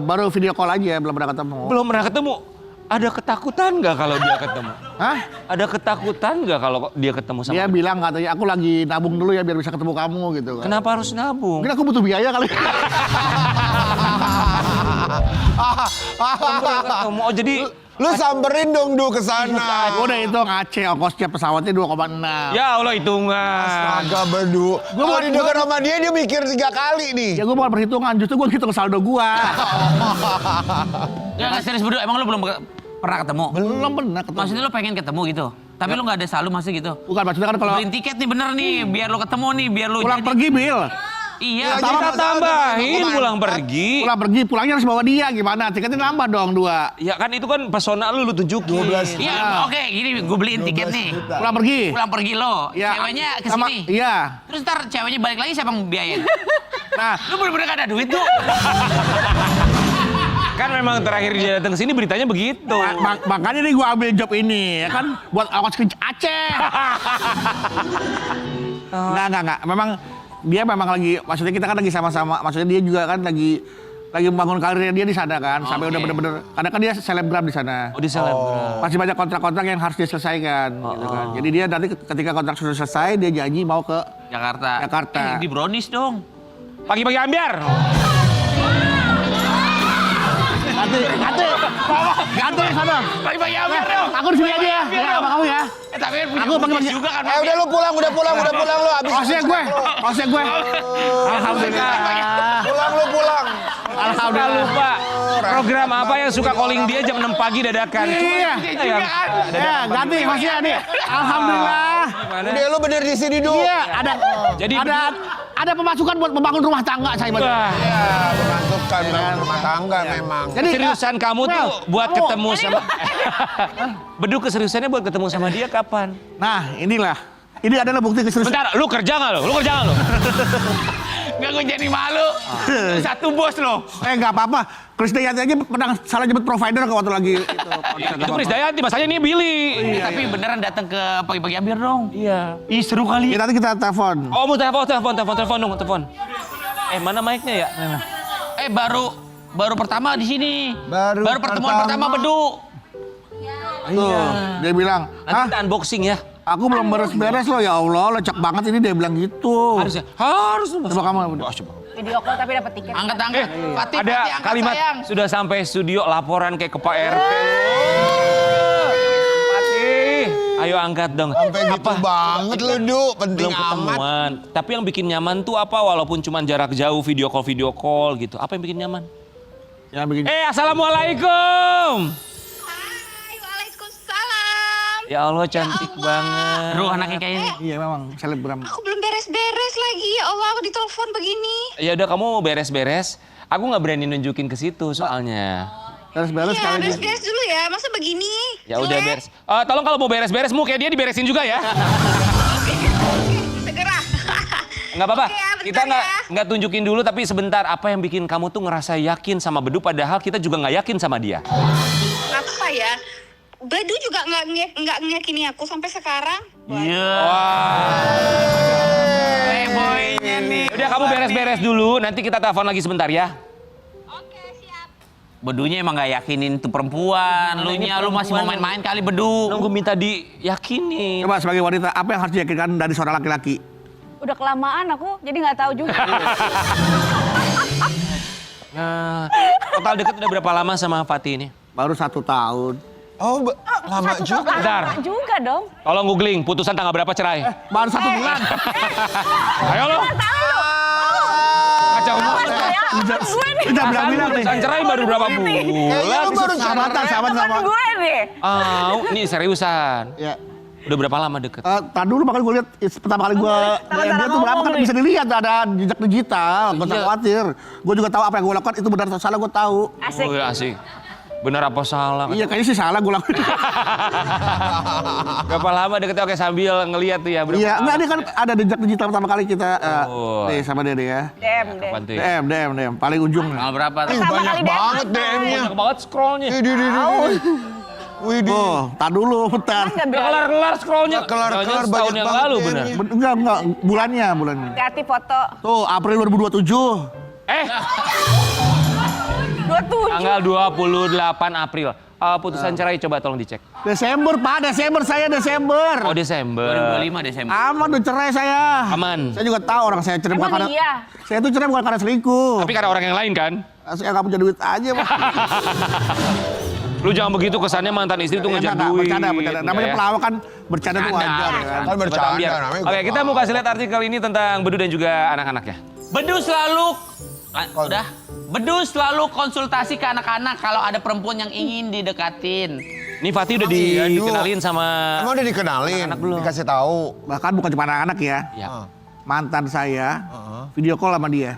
Baru video call aja, belum pernah ketemu. Belum pernah ketemu. Ada ketakutan nggak kalau dia ketemu? Hah? Ada ketakutan nggak kalau dia ketemu sama? Dia bilang katanya, aku lagi nabung dulu ya biar bisa ketemu kamu gitu kan. Kenapa harus nabung? Mungkin aku butuh biaya kali. Ketemu. Oh, jadi Lu samperin dong Du ke sana. Udah itu Aceh ongkosnya pesawatnya 2,6. Ya Allah hitungan. Astaga Bedu. Kalau didengar sama dia mikir 3 kali nih. Ya gue bukan perhitungan, justru gue hitung saldo gue. Nggak serius berdua, emang lu belum pernah ketemu? Belum pernah ketemu. Maksudnya lu pengen ketemu gitu? Tapi lu nggak ada saldo masih gitu? Bukan, maksudnya kan kalau Beliin tiket nih bener nih, biar lu ketemu nih, biar lu pulang jadi- pergi, Bil. Iya, Ya, Kita jadi tambahin masalah pulang dengan pergi. Pulang pergi, pulangnya harus bawa dia gimana? Tiketnya nambah dong 2. Ya kan itu kan pesona lu tunjukin. 12. Iya, oke, gini gue beliin tiket nih. Pulang pergi. Pulang pergi lo, Ya, ceweknya sama- kesini. Iya. Terus ntar ceweknya balik lagi siapa yang biayain? Nah, Lu bener-bener gak ada duit tuh. Kan memang terakhir dia datang ke sini beritanya begitu. makanya nih gue ambil job ini, ya kan? Buat awas ke Aceh. Enggak. Memang dia memang lagi, maksudnya kita kan lagi sama-sama, maksudnya dia juga kan lagi membangun karirnya dia di sana kan, sampai Oke. udah bener-bener, karena kan dia selebgram di sana. Oh di selebgram. Masih banyak kontrak-kontrak yang harus dia selesaikan, gitu kan. Jadi dia nanti ketika kontrak sudah selesai, dia janji mau ke Jakarta. Di brownies dong. Pagi-pagi ambiar. ganti sana. Pagi-pagi ambiar dong. Aku di sini aja ya, sama kamu ya. Tapi punya Aku bisnis pagi-pagi- juga kan. Udah lu pulang lu abis. Kosnya gue. Alhamdulillah. Pulang. Alhamdulillah lupa. Program apa yang suka calling dia jam 6 pagi dadakan? Iya. Ya, ganti kosnya nih. Alhamdulillah. Udah lu bener di sini Du. Iya, Jadi ada pemasukan buat membangun rumah tangga saya. Wah, Ya, memantapkan rumah tangga memang. Jadi keseriusan kamu tuh buat kamu- ketemu sama Bedu keseriusannya buat ketemu sama dia kapan? nah, inilah. Ini adalah bukti keseriusan. Bentar, lu kerja nggak lo? Lu kerja nggak lo? Nggak, gue jadi malu. Satu bos lo. Nggak apa-apa. Krisdayanti aja pernah salah nyebut provider waktu lagi itu. Itu Krisdayanti, masalahnya ini Billy. Tapi beneran datang ke pagi-pagi ambiar dong. Iya. Ih seru kali. Ya, nanti kita telepon. Oh mau telepon dong, telepon. Mana mic-nya ya? Baru pertama di sini. Baru Pertemuan pertama pertama. Bedu. Tuh, dia bilang, Nanti "Hah? kita unboxing ya. Aku belum beres-beres loh, ya Allah, lecek banget ini," dia bilang gitu. Harus. Coba kamu. Video call tapi dapat tiket. Angkat. Pati, Ada angkat, kalimat sayang. sudah sampai studio laporan kayak ke Pak RT. Pati, ayo angkat dong. Sampai gitu banget lu Du, penting Belum amat. ketemuan. Tapi yang bikin nyaman tuh apa? Walaupun cuma jarak jauh, video call gitu. Apa yang bikin nyaman? Ya bikin. Assalamualaikum. Hai, waalaikumsalam. Ya Allah cantik banget. Seru anaknya kayak ini. Iya memang selebgram. Aku belum beres-beres lagi. Ya Allah, aku ditelepon begini. Ya udah kamu beres-beres. Aku nggak berani nunjukin ke situ soalnya. Beres-beres Ya, sekali lagi. beres-beres dulu ya. Masa begini? Ya udah beres. Tolong kalau mau beres-beres, kayak dia diberesin juga ya. Segera. Nggak apa-apa. Oke, bentar Kita ya. nggak tunjukin dulu, tapi sebentar. Apa yang bikin kamu tuh ngerasa yakin sama Bedu, padahal kita juga nggak yakin sama dia? Apa ya? Bedu juga nggak ngeyakini aku sampai sekarang. Iya. Boynya nih. Udah kamu beres-beres dulu, nanti kita telepon lagi sebentar ya. Oke, siap. Bedunya emang gak yakinin tuh perempuan. Lu masih mau main-main kali Bedu. Nunggu minta diyakinin. Coba sebagai wanita, apa yang harus diyakinkan dari seorang laki-laki? Udah kelamaan aku, jadi nggak tahu juga. Nah, total deket udah berapa lama sama Fatih ini? Baru 1 tahun. Oh, lama juga. Bentar. Lama juga dong. Tolong googling, putusan tanggal berapa cerai? Baru 1 bulan. Ayo lo. Kacau banget. Udah bilang-bilang nih. Putusan cerai baru berapa bulan? Kayaknya lu baru Sahabatan sama. Gue nih. Nih seriusan. Ya. Udah berapa lama deket? Tadi dulu makanya gue lihat pertama kali gue DM dia tuh berapa kan bisa dilihat ada jejak digital, gak usah khawatir. Gue juga tahu apa yang gue lakukan itu benar atau salah gue tahu. Asik. Oh, asik. Bener apa salah? Iya kayaknya sih salah gue lakukan. Berapa lama deketnya? Oke sambil ngeliat tuh ya. Berapa Iya, enggak lama? dia kan ada jejak digital pertama kali kita Oh. nih sama dia ya. Dem. Kapan tuh ya? DM paling ujung. Tanggal berapa? Ih, Sama banyak kali DM banget apa? DM-nya. Banyak banget scrollnya. Widih. Oh, tar dulu bentar. Nggak Udah bilang. kelar scrollnya. Nggak kelar-kelar, Jangan-jangan setahun banyak yang banget lalu DM-nya. bener. Enggak, bulannya. Hati foto. Tuh, April 2027. Tanggal 28 April. Putusan cerai coba tolong dicek. Desember, Pak. Saya Desember. Oh Desember. 2025 Desember. Aman udah cerai saya. Aman. Saya juga tahu orang saya cerai bukan Emang karena iya? saya tuh cerai bukan karena selingkuh. Tapi karena orang yang lain kan? Saya nggak punya duit aja, Pak. Lu jangan begitu kesannya mantan istri tuh ngejar Enggak, duit. bercanda. gitu, Namanya ya. pelawak kan bercanda tuh wajar ya kan. Kan Sobat bercanda Ambiar. namanya. Oke, kita mau kasih lihat artikel ini tentang Bedu dan juga anak-anaknya. Bedu selalu udah. Bedu selalu konsultasi ke anak-anak kalau ada perempuan yang ingin didekatin. Ini Fatih udah Iya, Du. dikenalin sama Emang udah dikenalin, Anak-anak belum. dikasih tahu. Bahkan bukan cuma anak-anak ya. ya. Mantan saya video call sama dia.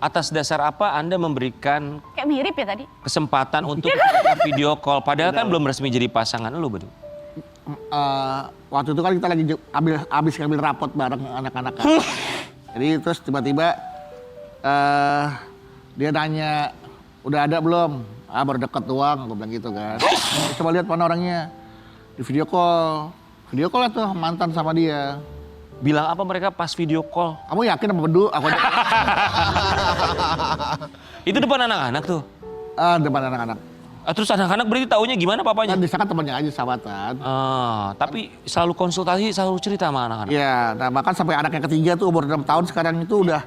Atas dasar apa Anda memberikan Kayak mirip ya tadi. kesempatan untuk video call padahal kan belum resmi jadi pasangan lu, Bedu. Waktu itu kan kita lagi habis ngambil rapot bareng anak-anak kan. Jadi terus tiba-tiba dia nanya, udah ada belum? Baru deket doang, gue bilang gitu kan. Coba lihat mana orangnya. Di video call lah tuh mantan sama dia. Bilang apa mereka pas video call? Kamu yakin sama Bedu? Aku Itu depan anak-anak tuh. depan anak-anak. Terus anak-anak berarti taunya gimana papanya? Kan disana temannya aja sahabatan. Tapi selalu konsultasi, selalu cerita sama anak-anak. Iya, nah bahkan sampai anak yang ketiga tuh umur 6 tahun sekarang itu udah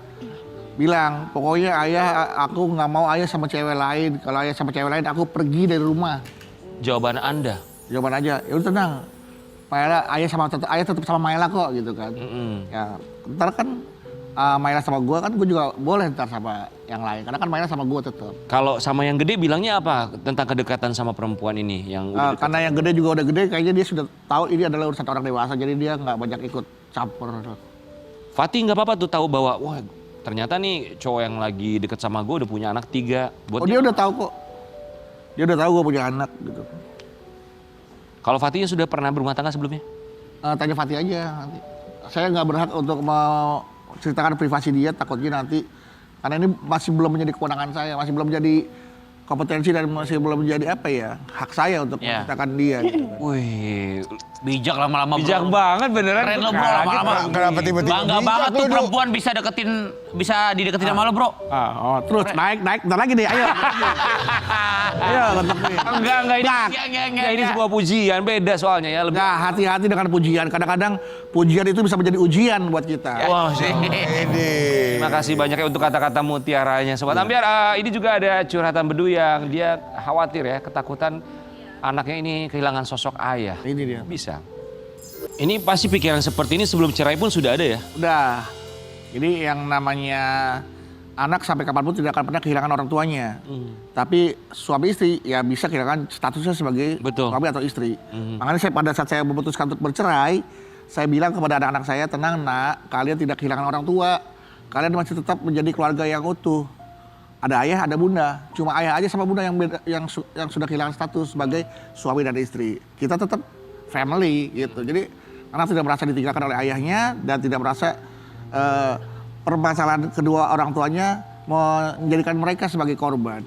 bilang, pokoknya ayah, aku nggak mau ayah sama cewek lain. Kalau ayah sama cewek lain, aku pergi dari rumah. Jawaban Anda? Jawaban aja, ya udah tenang. Maela, ayah tetap sama Maela kok gitu kan. Ya, ntar kan Maela sama gue kan gue juga boleh ntar sama yang lain. Karena kan Maela sama gue tetap. Kalau sama yang gede bilangnya apa tentang kedekatan sama perempuan ini yang udah dekat? Karena yang gede juga udah gede, kayaknya dia sudah tahu ini adalah urusan orang dewasa. Jadi dia nggak banyak ikut campur. Fatih nggak apa-apa tuh tahu bahwa wah ternyata nih cowok yang lagi deket sama gue udah punya anak 3. Buat Dia udah tahu kok. Dia udah tahu gue punya anak gitu. Kalau Fatihnya sudah pernah berumah tangga sebelumnya? Tanya Fatih aja nanti. Saya nggak berhak untuk mau ceritakan privasi dia, takutnya nanti karena ini masih belum menjadi kewenangan saya, masih belum menjadi kompetensi dan masih belum menjadi apa ya hak saya untuk menceritakan dia. Gitu. Wih, Bijak lama-lama bro. bijak banget beneran. Keren lo bro Kaget, lama-lama. Bang. Kenapa tiba-tiba Bangga bijak banget lu, tuh Du? perempuan bisa dideketin sama lo bro. Terus naik, bentar lagi deh, ayo. Ayo, bentar nih. Enggak ini. Enggak. Ini sebuah pujian, beda soalnya ya. Lebih. Nah, hati-hati dengan pujian. Kadang-kadang pujian itu bisa menjadi ujian buat kita. Wah, Ini. terima kasih banyak ya untuk kata-kata mutiaranya. Sobat Ambiar, ini juga ada curhatan Bedu yang dia khawatir ya, ketakutan anaknya ini kehilangan sosok ayah. Ini dia. Bisa. Ini pasti pikiran seperti ini sebelum cerai pun sudah ada ya? Udah. Jadi yang namanya anak sampai kapanpun tidak akan pernah kehilangan orang tuanya. Tapi suami istri ya bisa kehilangan statusnya sebagai Betul. suami atau istri. Makanya pada saat saya memutuskan untuk bercerai, saya bilang kepada anak-anak saya, tenang nak, kalian tidak kehilangan orang tua. Kalian masih tetap menjadi keluarga yang utuh. Ada ayah, ada bunda. Cuma ayah aja sama bunda yang sudah kehilangan status sebagai suami dan istri. Kita tetap family gitu. Jadi anak tidak merasa ditinggalkan oleh ayahnya dan tidak merasa permasalahan kedua orang tuanya menjadikan mereka sebagai korban.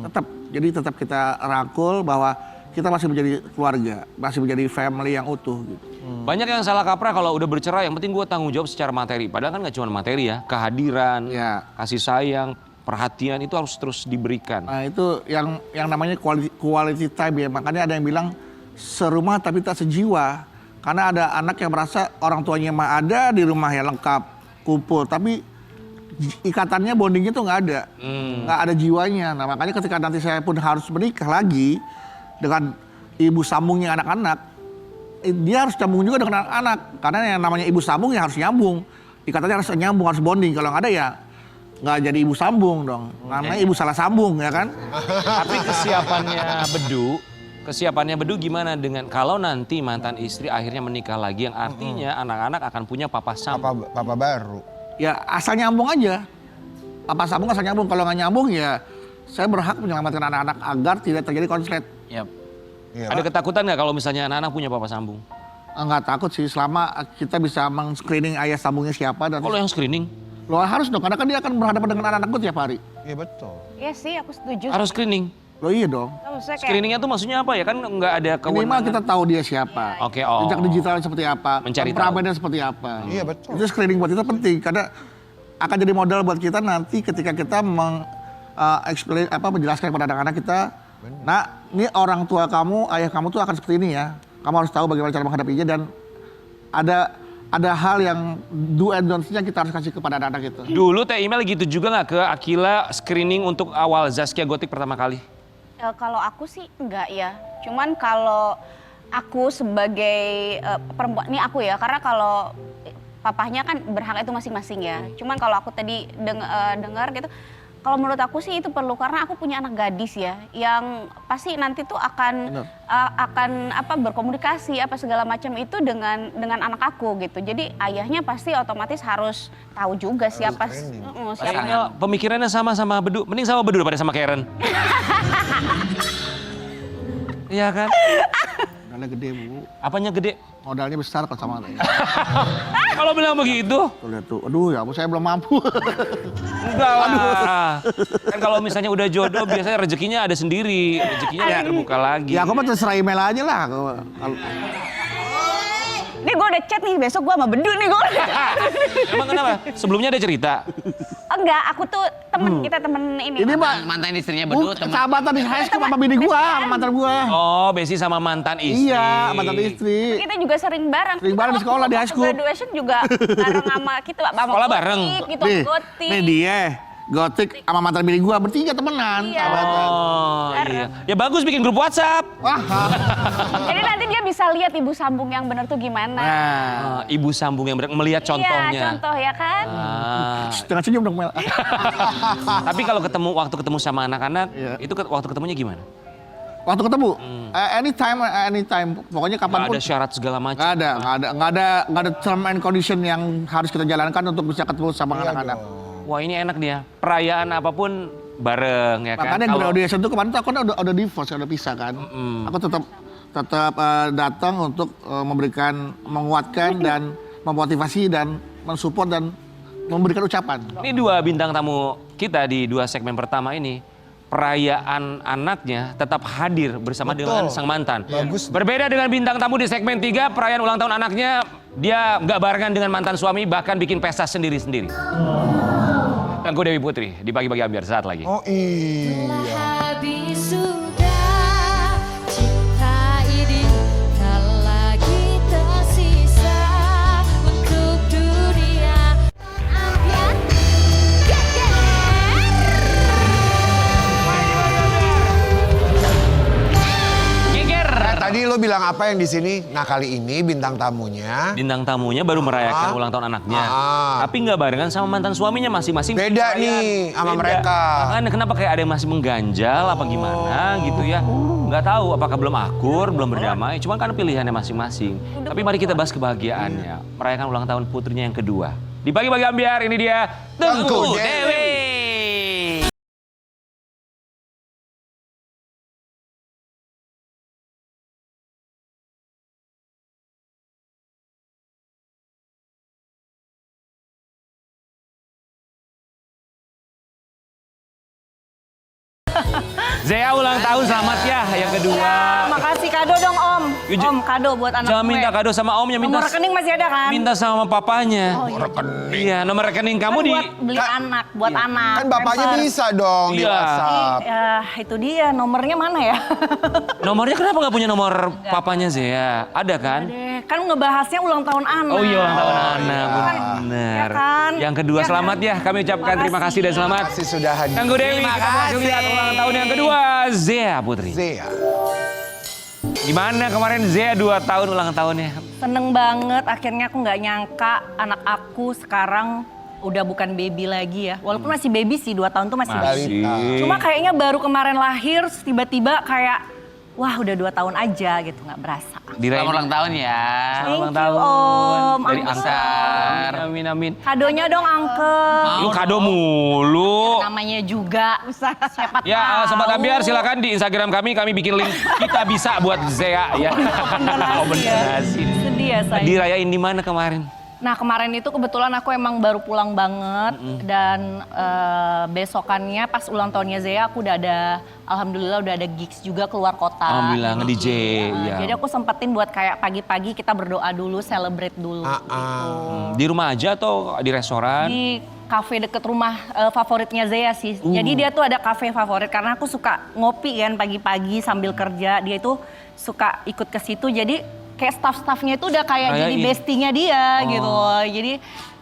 Tetap kita rangkul bahwa kita masih menjadi keluarga, masih menjadi family yang utuh gitu. Banyak yang salah kaprah kalau udah bercerai, yang penting gue tanggung jawab secara materi. Padahal kan gak cuma materi ya, kehadiran, Ya. kasih sayang, perhatian itu harus terus diberikan. Nah itu yang namanya quality time ya. Makanya ada yang bilang serumah tapi tak sejiwa. Karena ada anak yang merasa orang tuanya mah ada di rumah ya lengkap, kumpul. Tapi ikatannya, bondingnya tuh nggak ada. Nggak ada jiwanya. Nah makanya ketika nanti saya pun harus menikah lagi dengan ibu sambungnya anak-anak, dia harus nyambung juga dengan anak-anak. Karena yang namanya ibu sambung ya harus nyambung. Ikatannya harus nyambung, harus bonding. Kalau nggak ada ya nggak jadi ibu sambung dong. Namanya ibu salah sambung ya kan. Tapi kesiapannya Bedu gimana dengan kalau nanti mantan istri akhirnya menikah lagi yang artinya anak-anak akan punya papa sambung. Papa baru. Ya asal nyambung aja. Papa sambung asal nyambung. Kalau nggak nyambung ya saya berhak menyelamatkan anak-anak agar tidak terjadi konslet. Yap. Iya. Ada ketakutan nggak kalau misalnya anak-anak punya papa sambung? Nggak takut sih selama kita bisa meng-screening ayah sambungnya siapa. Dan Kalau yang screening? lo harus dong, karena kan dia akan berhadapan dengan anak-anak gue tiap hari. Iya betul. Iya sih, aku setuju. Harus screening? Lo iya dong. Maksudnya kayak Screeningnya tuh maksudnya apa ya? Kan nggak ada Minimal kewenangan. kita tahu dia siapa. Oke, oh. Jejak digitalnya seperti apa. Mencari temperamennya seperti apa. Iya betul. Itu screening buat kita penting karena akan jadi modal buat kita nanti ketika kita menjelaskan kepada anak-anak kita, nah ini orang tua kamu, ayah kamu tuh akan seperti ini ya. Kamu harus tahu bagaimana cara menghadapinya dan ada hal yang do and don'ts-nya kita harus kasih kepada anak-anak itu. Dulu Teh Email gitu juga nggak ke Akila screening untuk awal Zaskia Gotik pertama kali? Kalau aku sih enggak ya. Cuman kalau aku sebagai perempuan, ini aku ya, karena kalau papahnya kan berhak itu masing-masing ya. Cuman kalau aku tadi dengar gitu, kalau menurut aku sih itu perlu karena aku punya anak gadis ya, yang pasti nanti tuh akan berkomunikasi apa segala macam itu dengan anak aku gitu. Jadi ayahnya pasti otomatis harus tahu juga siapa siapa. Kayaknya pemikirannya sama Bedu. Mending sama Bedu daripada sama Karen. Iya kan? Modalnya gede, Bu. Apanya gede? Modalnya besar kalau sama saya. Kalau bilang begitu? Tuh lihat tuh. Aduh, ya ampun, saya belum mampu. Enggak lah. Kan kalau misalnya udah jodoh biasanya rezekinya ada sendiri. Rezekinya ya terbuka lagi. Ya aku mah terserah email aja lah. Nih gue udah chat nih, besok gue sama Bedu nih gue. Emang kenapa? Sebelumnya ada cerita? Enggak, aku tuh kita temen ini. Ini Mbak, Mantan istrinya Bedu, teman. sahabatan di high school sama bini gua, sama mantan gua. Oh, Besi sama mantan istri. Iya, mantan istri. Kita juga sering bareng. Sering bareng di sekolah, di high school. Graduation juga bareng sama kita, sama Sekolah Gotik, bareng? gitu, Gotik. Nih dia, Gotik sama mantan bini gua bertiga temenan. Iya. sahabatan. Oh, iya. Ya bagus bikin grup WhatsApp. Wah. Jadi nanti dia bisa lihat ibu sambung yang benar tuh gimana. Nah, Ibu sambung yang melihat contohnya. Iya, contoh ya kan. jangan senyum dong Mel. Tapi kalau waktu ketemu sama anak-anak, Iya. itu waktu ketemunya gimana? Waktu ketemu, anytime, pokoknya Nggak kapanpun. ada syarat segala macam. Nggak ada term and condition yang harus kita jalankan untuk bisa ketemu sama anak-anak. Wah ini enak dia. Perayaan apapun bareng ya kan. Makanya Kalau- graduation itu kemarin tuh aku kan udah divorce, udah pisah kan. Aku tetap datang untuk menguatkan dan memotivasi dan mensupport dan memberikan ucapan. Ini dua bintang tamu kita di dua segmen pertama ini. Perayaan anaknya tetap hadir bersama dengan sang mantan. Bagus. Berbeda dengan bintang tamu di segmen 3, perayaan ulang tahun anaknya dia nggak barengan dengan mantan suami, bahkan bikin pesta sendiri-sendiri. Tengku Dewi Putri di Pagi-Pagi Ambiar saat lagi. Oh iya. Habis sudah cinta ini tak lagi tersisa untuk dunia. Ambiar geger. Geger. Tadi lo bilang apa yang di sini? Nah kali ini bintang tamunya Bintang tamunya baru merayakan ulang tahun anaknya. Tapi nggak barengan sama mantan suaminya masing-masing. beda perayaan. nih sama Beda. mereka. Makanya kenapa kayak ada yang masih mengganjal apa gimana gitu ya. Nggak tahu apakah belum akur, belum berdamai. Cuman kan pilihannya masing-masing. Tapi mari kita bahas kebahagiaannya. Merayakan ulang tahun putrinya yang kedua. Di Pagi-Pagi Ambiar ini dia Tengku Tengku Dewi. Zea ulang tahun selamat ya yang kedua. Makasih kado dong Om. Yuk, Om kado buat anak Jangan gue. minta kado sama omnya, minta Nomor rekening masih ada kan? minta sama papanya. Iya, nomor rekening kamu Kan di buat beli anak, buat anak. Kan bapaknya Pamper. bisa dong di Iya. WhatsApp. Ya itu dia, nomornya mana ya? nomornya kenapa nggak punya nomor papanya Zea? Ada kan? Kan ngebahasnya ulang tahun anak. Oh iya ulang tahun anak, Kan, benar. ya kan? Yang kedua Ya kan? selamat ya, kami ucapkan terima kasih dan selamat. Kasih sudah hadir. Tengku Dewi, Terima kita berhasil lihat kasih. ulang tahun yang kedua Zea Putri. Zea. Gimana kemarin Zea 2 tahun ulang tahunnya? Seneng banget, akhirnya aku nggak nyangka anak aku sekarang udah bukan baby lagi ya. Walaupun masih baby sih, 2 tahun tuh masih baby. Masih. Cuma kayaknya baru kemarin lahir, terus tiba-tiba kayak, wah udah 2 tahun aja gitu, nggak berasa. Selamat ulang tahun ya. Selamat ulang Thank you, tahun. Om. Dari Angga. Angkar. Amin, amin. Kadonya dong Angke. Lu kado mulu. Namanya juga siapa tahu. Ya, Sobat Ambiar silakan di Instagram kami bikin link kita bisa buat Zea ya. Kombinasi. Sedih ya saya. Dirayain di mana kemarin? Nah kemarin itu kebetulan aku emang baru pulang banget dan besokannya pas ulang tahunnya Zea aku udah ada, alhamdulillah udah ada gigs juga keluar kota. Alhamdulillah nge-DJ ya. Jadi aku sempetin buat kayak pagi-pagi kita berdoa dulu, celebrate dulu. Di rumah aja atau di restoran? Di kafe deket rumah favoritnya Zea sih. Jadi dia tuh ada kafe favorit karena aku suka ngopi kan pagi-pagi sambil kerja. Dia itu suka ikut ke situ jadi kayak staff-staffnya itu udah kayak jadi Rayain. bestinya dia gitu. Jadi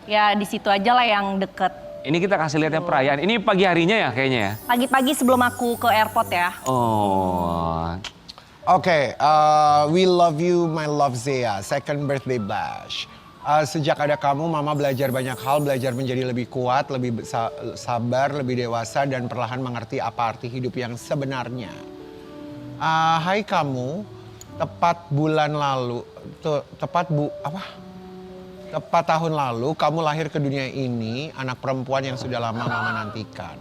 ya di situ aja lah yang deket. Ini kita kasih lihatnya perayaan. Ini pagi harinya ya kayaknya ya? Pagi-pagi sebelum aku ke airport ya. Oh. Oke, we love you, my love Zea. Second birthday bash. Sejak ada kamu, Mama belajar banyak hal, belajar menjadi lebih kuat, lebih sabar, lebih dewasa, dan perlahan mengerti apa arti hidup yang sebenarnya. Hai kamu, tepat tahun lalu kamu lahir ke dunia ini, anak perempuan yang sudah lama Mama nantikan.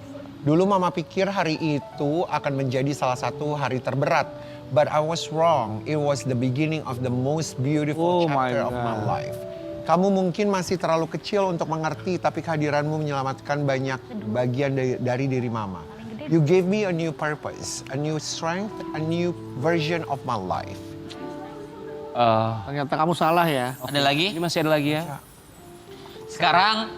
Dulu Mama pikir hari itu akan menjadi salah satu hari terberat. But I was wrong. It was the beginning of the most beautiful chapter of my life. Kamu mungkin masih terlalu kecil untuk mengerti, tapi kehadiranmu menyelamatkan banyak bagian dari diri Mama. You gave me a new purpose, a new strength, a new version of my life. Ternyata kamu salah ya. Ada lagi? Ini masih ada lagi ya? Sekarang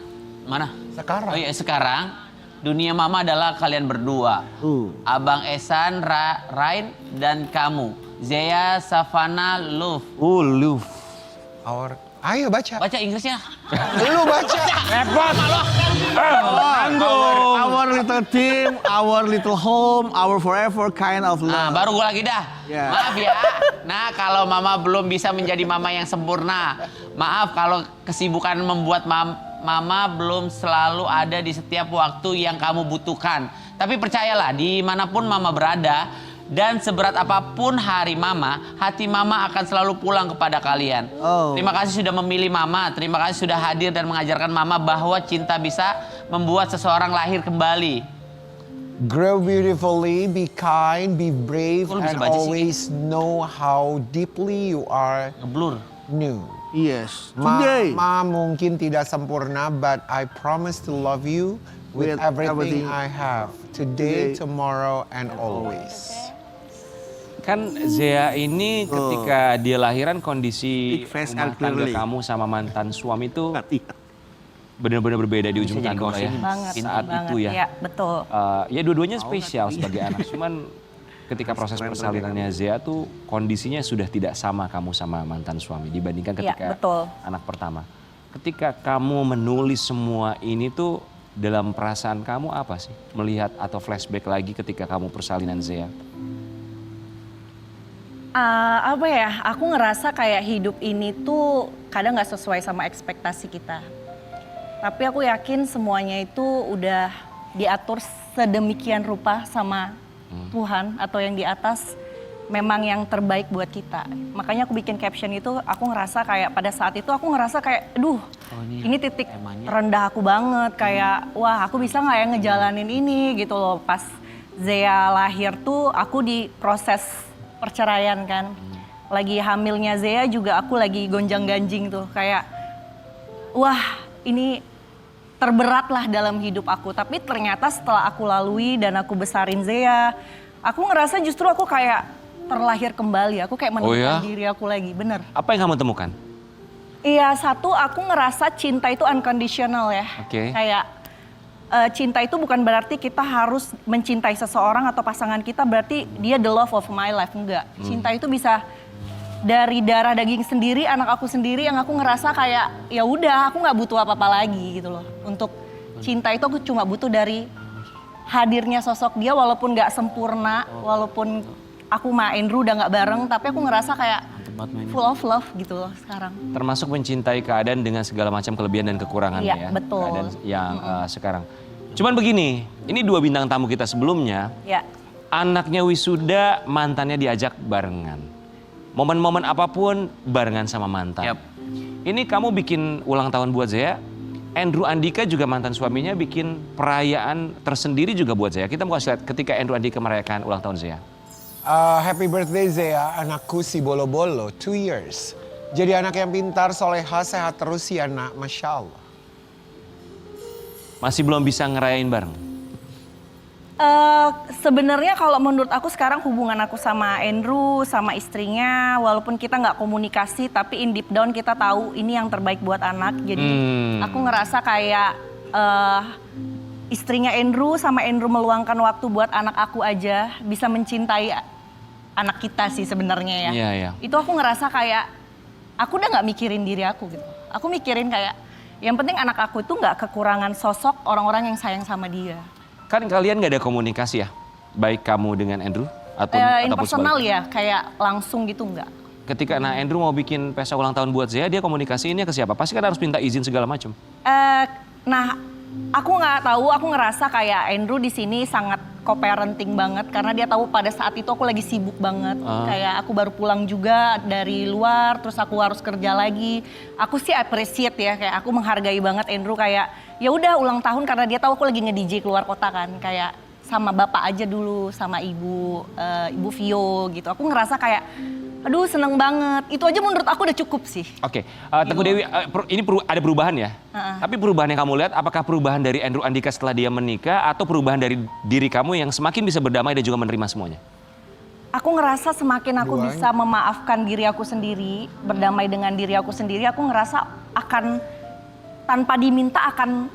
mana? Sekarang. Oh iya, sekarang dunia Mama adalah kalian berdua. Abang Esan, Rain, dan kamu. Zea, Savana, Luf. Luf. Ayo baca. Baca Inggrisnya. Lu baca. Our little team, our little home, our forever kind of Nah, love. baru gue lagi dah. Ya. Maaf ya. Nah, kalau Mama belum bisa menjadi Mama yang sempurna. Maaf kalau kesibukan membuat Mama belum selalu ada di setiap waktu yang kamu butuhkan. Tapi percayalah, dimanapun Mama berada, dan seberat apapun hari Mama, hati Mama akan selalu pulang kepada kalian. Terima kasih sudah memilih Mama, terima kasih sudah hadir dan mengajarkan Mama bahwa cinta bisa membuat seseorang lahir kembali. Grow beautifully, be kind, be brave, Kok lu bisa and baca sih? always know how deeply you are Ngeblur. new. Yes. Today. Ma mungkin tidak sempurna, but I promise to love you with With everything everything. I have. Today, Today, tomorrow, and always. Kan Zea ini ketika dia lahiran kondisi Big face rumah and tangga clearly. kamu sama mantan suami itu benar-benar berbeda di ujung Bisa jadi tanduk lah ya. closing. Banget, Saat banget. itu ya. Iya, betul. Ya dua-duanya spesial sebagai anak. Cuman ketika proses persalinannya Zea tuh kondisinya sudah tidak sama kamu sama mantan suami dibandingkan Iya, ketika betul. anak pertama. Ketika kamu menulis semua ini tuh dalam perasaan kamu apa sih? Melihat atau flashback lagi ketika kamu persalinan Zea? Apa ya, aku ngerasa kayak hidup ini tuh kadang nggak sesuai sama ekspektasi kita. Tapi aku yakin semuanya itu udah diatur sedemikian rupa sama Tuhan atau yang di atas, memang yang terbaik buat kita. Makanya aku bikin caption itu, aku ngerasa kayak pada saat itu aku ngerasa kayak, aduh ini titik rendah aku banget. Kayak wah aku bisa nggak ya ngejalanin ini gitu loh. Pas Zea lahir tuh aku di proses perceraian kan. Lagi hamilnya Zea juga aku lagi gonjang-ganjing tuh. Kayak wah ini terberat lah dalam hidup aku. Tapi ternyata setelah aku lalui dan aku besarin Zea, aku ngerasa justru aku kayak terlahir kembali. Aku kayak menemukan diri aku lagi, bener. Apa yang kamu temukan? Iya, satu aku ngerasa cinta itu unconditional ya. Oke. Kayak cinta itu bukan berarti kita harus mencintai seseorang atau pasangan kita berarti dia the love of my life, enggak. Cinta itu bisa dari darah daging sendiri, anak aku sendiri yang aku ngerasa kayak ya udah aku nggak butuh apa-apa lagi gitu loh. Untuk cinta itu aku cuma butuh dari hadirnya sosok dia walaupun nggak sempurna, walaupun aku sama Andrew udah nggak bareng, tapi aku ngerasa kayak full of love gitu loh sekarang. Termasuk mencintai keadaan dengan segala macam kelebihan dan kekurangannya Iya, ya. betul. Keadaan yang sekarang. Cuman begini, ini dua bintang tamu kita sebelumnya, Ya. anaknya wisuda, mantannya diajak barengan. Momen-momen apapun barengan sama mantan. Yap. Ini kamu bikin ulang tahun buat Zea, Andrew Andika juga mantan suaminya bikin perayaan tersendiri juga buat Zea. Kita mau kasih lihat ketika Andrew Andika merayakan ulang tahun Zea. Happy birthday Zea, anakku si bolo-bolo, 2 years. Jadi anak yang pintar, soleha, sehat terus ya nak, Masya Allah. Masih belum bisa ngerayain bareng? Sebenarnya kalau menurut aku sekarang hubungan aku sama Andrew, sama istrinya, walaupun kita nggak komunikasi, tapi in deep down kita tahu ini yang terbaik buat anak. Jadi aku ngerasa kayak istrinya Andrew sama Andrew meluangkan waktu buat anak aku aja, bisa mencintai anak kita sih sebenarnya ya. Iya, iya. Itu aku ngerasa kayak aku udah nggak mikirin diri aku gitu. Aku mikirin kayak Yang penting anak aku itu nggak kekurangan sosok orang-orang yang sayang sama dia. Kan kalian nggak ada komunikasi ya? Baik kamu dengan Andrew atau ataupun Impersonal sebaliknya? ya, kayak langsung gitu nggak. Ketika Andrew mau bikin pesta ulang tahun buat Zea, dia komunikasiinnya ke siapa? Pasti kan harus minta izin segala macam. Nah, aku nggak tahu, aku ngerasa kayak Andrew di sini sangat co-parenting banget karena dia tahu pada saat itu aku lagi sibuk banget. Kayak aku baru pulang juga dari luar, terus aku harus kerja lagi. Aku sih appreciate ya, kayak aku menghargai banget Andrew kayak ya udah ulang tahun karena dia tahu aku lagi nge-DJ keluar kota kan, kayak sama bapak aja dulu, sama ibu Vio gitu. Aku ngerasa kayak aduh seneng banget. Itu aja menurut aku udah cukup sih. Oke, Teguh Dewi, ini ada perubahan ya? Tapi perubahan yang kamu lihat, apakah perubahan dari Andrew Andika setelah dia menikah atau perubahan dari diri kamu yang semakin bisa berdamai dan juga menerima semuanya? Aku ngerasa semakin aku bisa memaafkan diri aku sendiri, berdamai dengan diri aku sendiri, aku ngerasa akan tanpa diminta akan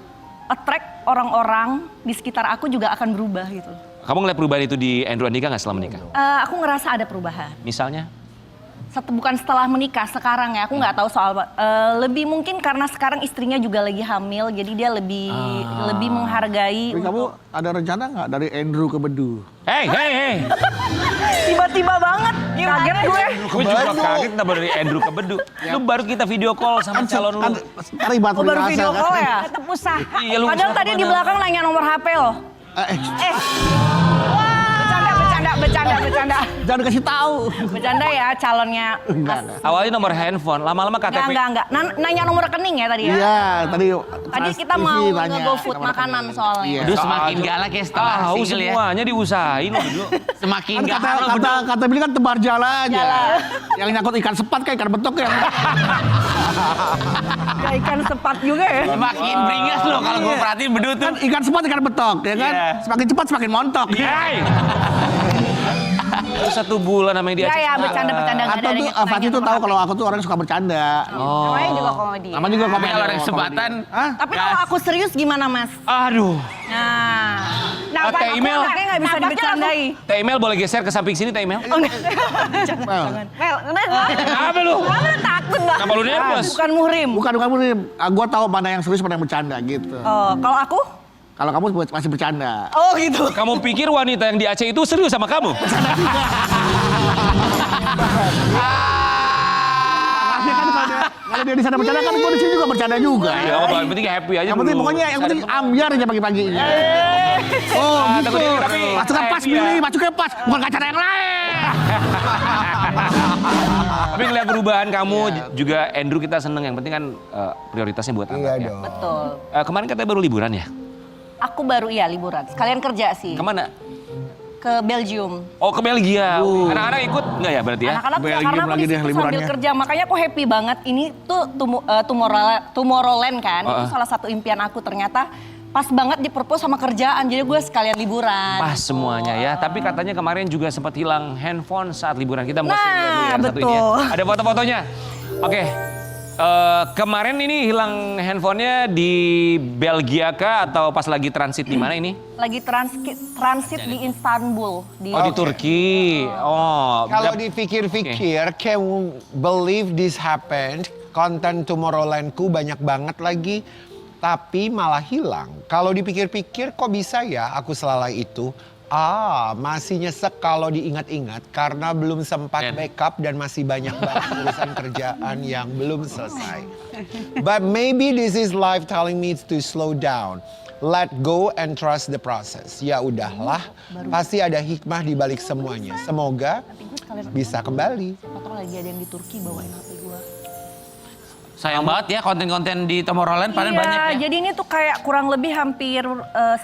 attract orang-orang di sekitar aku juga akan berubah gitu. Kamu ngeliat perubahan itu di Andrew Andika nggak setelah menikah? Aku ngerasa ada perubahan. Misalnya? Bukan setelah menikah, sekarang ya. Aku nggak tahu soal lebih mungkin karena sekarang istrinya juga lagi hamil, jadi dia lebih menghargai. Tapi kamu ada rencana nggak dari Andrew ke Bedu? Hey. Tiba-tiba banget, kaget gue. Gue juga kaget kenapa dari Andrew ke Bedu. Lu baru kita video call sama calon lu. Ribet Oh, baru video call ya? Tetap usaha. Iya, lu Padahal usaha tadi di kemana? belakang nanya nomor HP loh. Bercanda. Jangan dikasih tahu. Bercanda ya calonnya. Awalnya nomor handphone, lama-lama KTP. Enggak. Nanya nomor rekening ya tadi ya? Iya, tadi Kita mau nge-GoFood makanan soalnya. Iya. Aduh semakin galak ya setelah Tahu single ya. semuanya diusahain lo dulu. Semakin Kan galak lo kata Billy kan tebar jala aja. Yang nyangkut ikan sepat kayak ikan betok ya. Ya, ikan sepat juga ya. Semakin beringas lo kalau gue perhatiin Bedu tuh. Kan ikan sepat ikan betok ya kan. Iya. Semakin cepat semakin montok. Yay! Terus 1 bulan namanya dia. Ya bercanda. Nggak ada Atau tuh yang Fatih nanya tuh nomor tahu HP. kalau aku tuh orang yang suka bercanda. Namanya juga komedi. Namanya juga Tapi komedi. kalau ada kesempatan, Tapi kalau aku serius gimana mas? Aduh. Nah, Teh email. Kayaknya nggak bisa dibercandai. Teh email boleh geser ke samping sini Teh email? Well, Mel, kenapa? Apa lu? Kamu takut banget. Kenapa lu nervous? Bukan muhrim. bukan gue tahu mana yang serius mana yang bercanda gitu. Oh, kalau aku? Kalau kamu masih bercanda. Oh gitu. Kamu pikir wanita yang di Aceh itu serius sama kamu? Pasti kan kalau dia di sana bercanda kan gue di sini juga bercanda juga. Iya, yang penting happy aja Yang penting dulu. pokoknya yang penting ambiar aja pagi-paginya. Oh gitu. Teguh Dewi, tapi Masuknya pas happy ya. Billy, masuknya pas. Bukan acara yang lain. Tapi ngeliat perubahan kamu juga Andrew kita seneng. Yang penting kan prioritasnya buat Iya anak ya. dong. Betul. Kemarin katanya baru liburan ya? Aku baru liburan. Sekalian kerja sih. Kemana? Ke Belgium. Oh ke Belgia. Anak-anak ikut nggak ya berarti ya? Anak-anak ya, Belgium karena aku lagi di deh situ sambil liburannya. kerja. Makanya aku happy banget. Ini tuh Tomorrowland kan. Itu salah satu impian aku ternyata. Pas banget di purpose sama kerjaan. Jadi gue sekalian liburan. Pas semuanya ya. Tapi katanya kemarin juga sempat hilang handphone saat liburan. Kita mau Nah, lihat dulu ya, satu ini ya. betul. Ada foto-fotonya. Oke. Kemarin ini hilang handphonenya di Belgia kah atau pas lagi transit di mana ini? Lagi transit di Istanbul. Oh di Turki. Oh. Kalau dipikir-pikir, can you believe this happened? Konten Tomorrowlandku banyak banget lagi, tapi malah hilang. Kalau dipikir-pikir, kok bisa ya aku selalai itu? Masih nyesek kalau diingat-ingat karena belum sempat backup dan masih banyak banget urusan kerjaan yang belum selesai. But maybe this is life telling me to slow down. Let go and trust the process. Ya udahlah, pasti ada hikmah di balik semuanya. Semoga bisa kembali. Atau lagi ada yang di Turki bawain HP gue. sayang banget ya konten-konten di Tomorrowland padahal Iya, banyak ya. jadi ini tuh kayak kurang lebih hampir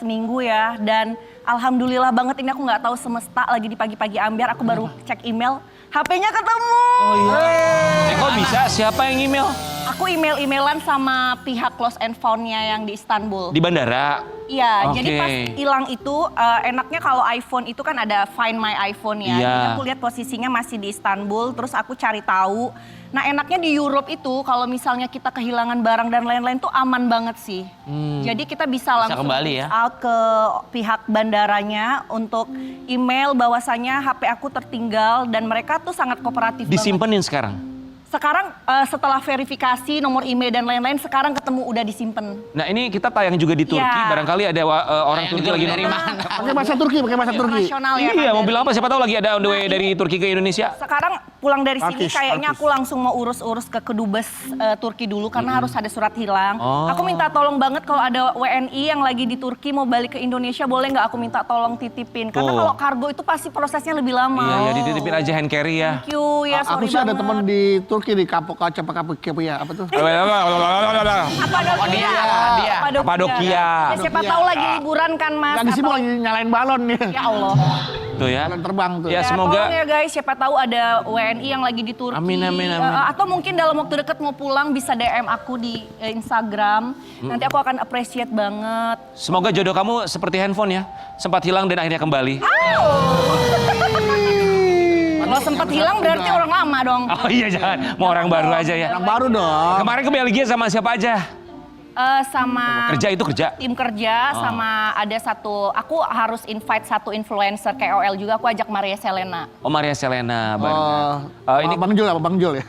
seminggu ya. Dan alhamdulillah banget ini aku nggak tahu semesta lagi di pagi-pagi ambiar aku baru cek email. HP-nya ketemu. Kok bisa? Siapa yang email? Aku email-emailan sama pihak Lost and Found-nya yang di Istanbul. Di bandara? Iya, Oke. jadi pas hilang itu enaknya kalau iPhone itu kan ada Find My iPhone ya. Iya. Jadi aku lihat posisinya masih di Istanbul, terus aku cari tahu. Nah enaknya di Europe itu kalau misalnya kita kehilangan barang dan lain-lain tuh aman banget sih. Jadi kita bisa langsung kembali ya. reach out ke pihak bandaranya untuk email bahwasannya HP aku tertinggal dan mereka tuh sangat kooperatif banget. Disimpenin sekarang? Sekarang setelah verifikasi nomor email dan lain-lain, sekarang ketemu udah disimpan. Nah ini kita tayang juga di Turki, Iya. barangkali ada orang Turki lagi dari nonton. mana? Pakai bahasa Turki, pakai bahasa Turki. Internasional ya. Iya, kan, mau bilang apa? Siapa tahu lagi ada on the way Nah, dari Turki ke Indonesia. Sekarang pulang dari sini Turkish, kayaknya Turkish. aku langsung mau urus-urus ke kedubes Turki dulu karena harus ada surat hilang. Oh. Aku minta tolong banget kalau ada WNI yang lagi di Turki mau balik ke Indonesia, boleh nggak aku minta tolong titipin? Karena Tuh. kalau kargo itu pasti prosesnya lebih lama. Iya, ya dititipin aja hand carry ya. Thank you ya, Aku sorry sih ada banget. teman di Turki di Kapokadia ya, apa tuh? Kapadokia. Dia. Kapadokia. Ya, siapa tahu lagi liburan kan Mas. Lagi sibuk atau- lagi nyalain balon nih. Ya Allah. Tuh ya. Balon terbang tuh. Ya, Ya, semoga tolong ya guys, siapa tahu ada WNI yang lagi di Turki. Amin, amin, amin. Atau mungkin dalam waktu dekat mau pulang bisa DM aku di Instagram. Nanti aku akan appreciate banget. semoga jodoh kamu seperti handphone ya. Sempat hilang dan akhirnya kembali. Kalau sempat hilang berarti orang lama dong. Oh iya jangan, mau orang baru aja ya. Orang baru dong. Kemarin ke Belgia sama siapa aja? Sama Kerja itu kerja. tim kerja sama ada satu, aku harus invite satu influencer KOL juga, aku ajak Maria Selena. Oh Maria Selena. Ini Bang Jul apa Bang Jul ya?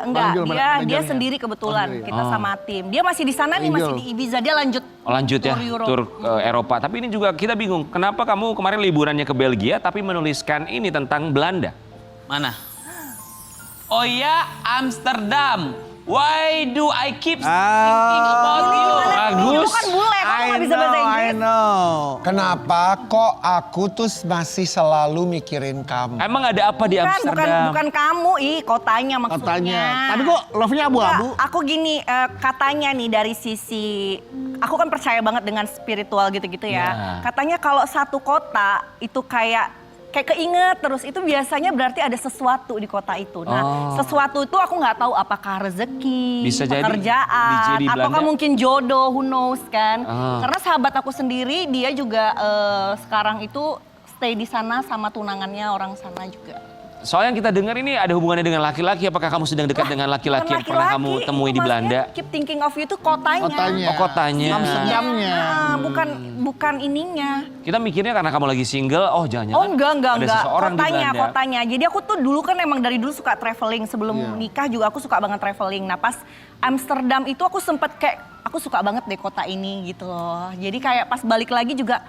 Enggak, Bang Jul, dia manajernya. sendiri kebetulan, Oh, sendiri. kita sama tim. Dia masih di sana nih, Angel. masih di Ibiza, dia lanjut. Oh, lanjut ya, Tour Europe. tur ke Eropa. Tapi ini juga kita bingung, kenapa kamu kemarin liburannya ke Belgia tapi menuliskan ini tentang Belanda? Mana? Oh ya, Amsterdam. Why do I keep thinking about you? Bagus. Lu kan bule, kamu nggak bisa bahasa Inggris. Kenapa kok aku tuh masih selalu mikirin kamu? Emang ada apa di Amsterdam? Bukan kamu, kotanya maksudnya. Katanya. Tadi kok love-nya abu-abu. Enggak, aku gini, katanya nih dari sisi, aku kan percaya banget dengan spiritual gitu-gitu ya. Ya. Katanya kalau satu kota itu kayak keinget terus, itu biasanya berarti ada sesuatu di kota itu. Nah, sesuatu itu aku nggak tahu apakah rezeki, Bisa jadi pekerjaan, di apakah Belanda. mungkin jodoh, who knows kan. Ah. Karena sahabat aku sendiri, dia juga sekarang itu stay di sana sama tunangannya orang sana juga. Soalnya yang kita dengar ini ada hubungannya dengan laki-laki. Apakah kamu sedang dekat dengan laki-laki yang Bukan pernah kamu laki-laki, temui di maksudnya Belanda? Keep thinking of you itu kotanya. Kotanya. Oh, kotanya. Amsterdamnya. Ah, bukan ininya. Kita mikirnya karena kamu lagi single, oh jangan-jangan Oh enggak. ada seseorang di Belanda. Kotanya. Jadi aku tuh dulu kan emang dari dulu suka traveling. Sebelum nikah juga aku suka banget traveling. Nah pas Amsterdam itu aku sempet kayak, aku suka banget deh kota ini gitu loh. Jadi kayak pas balik lagi juga,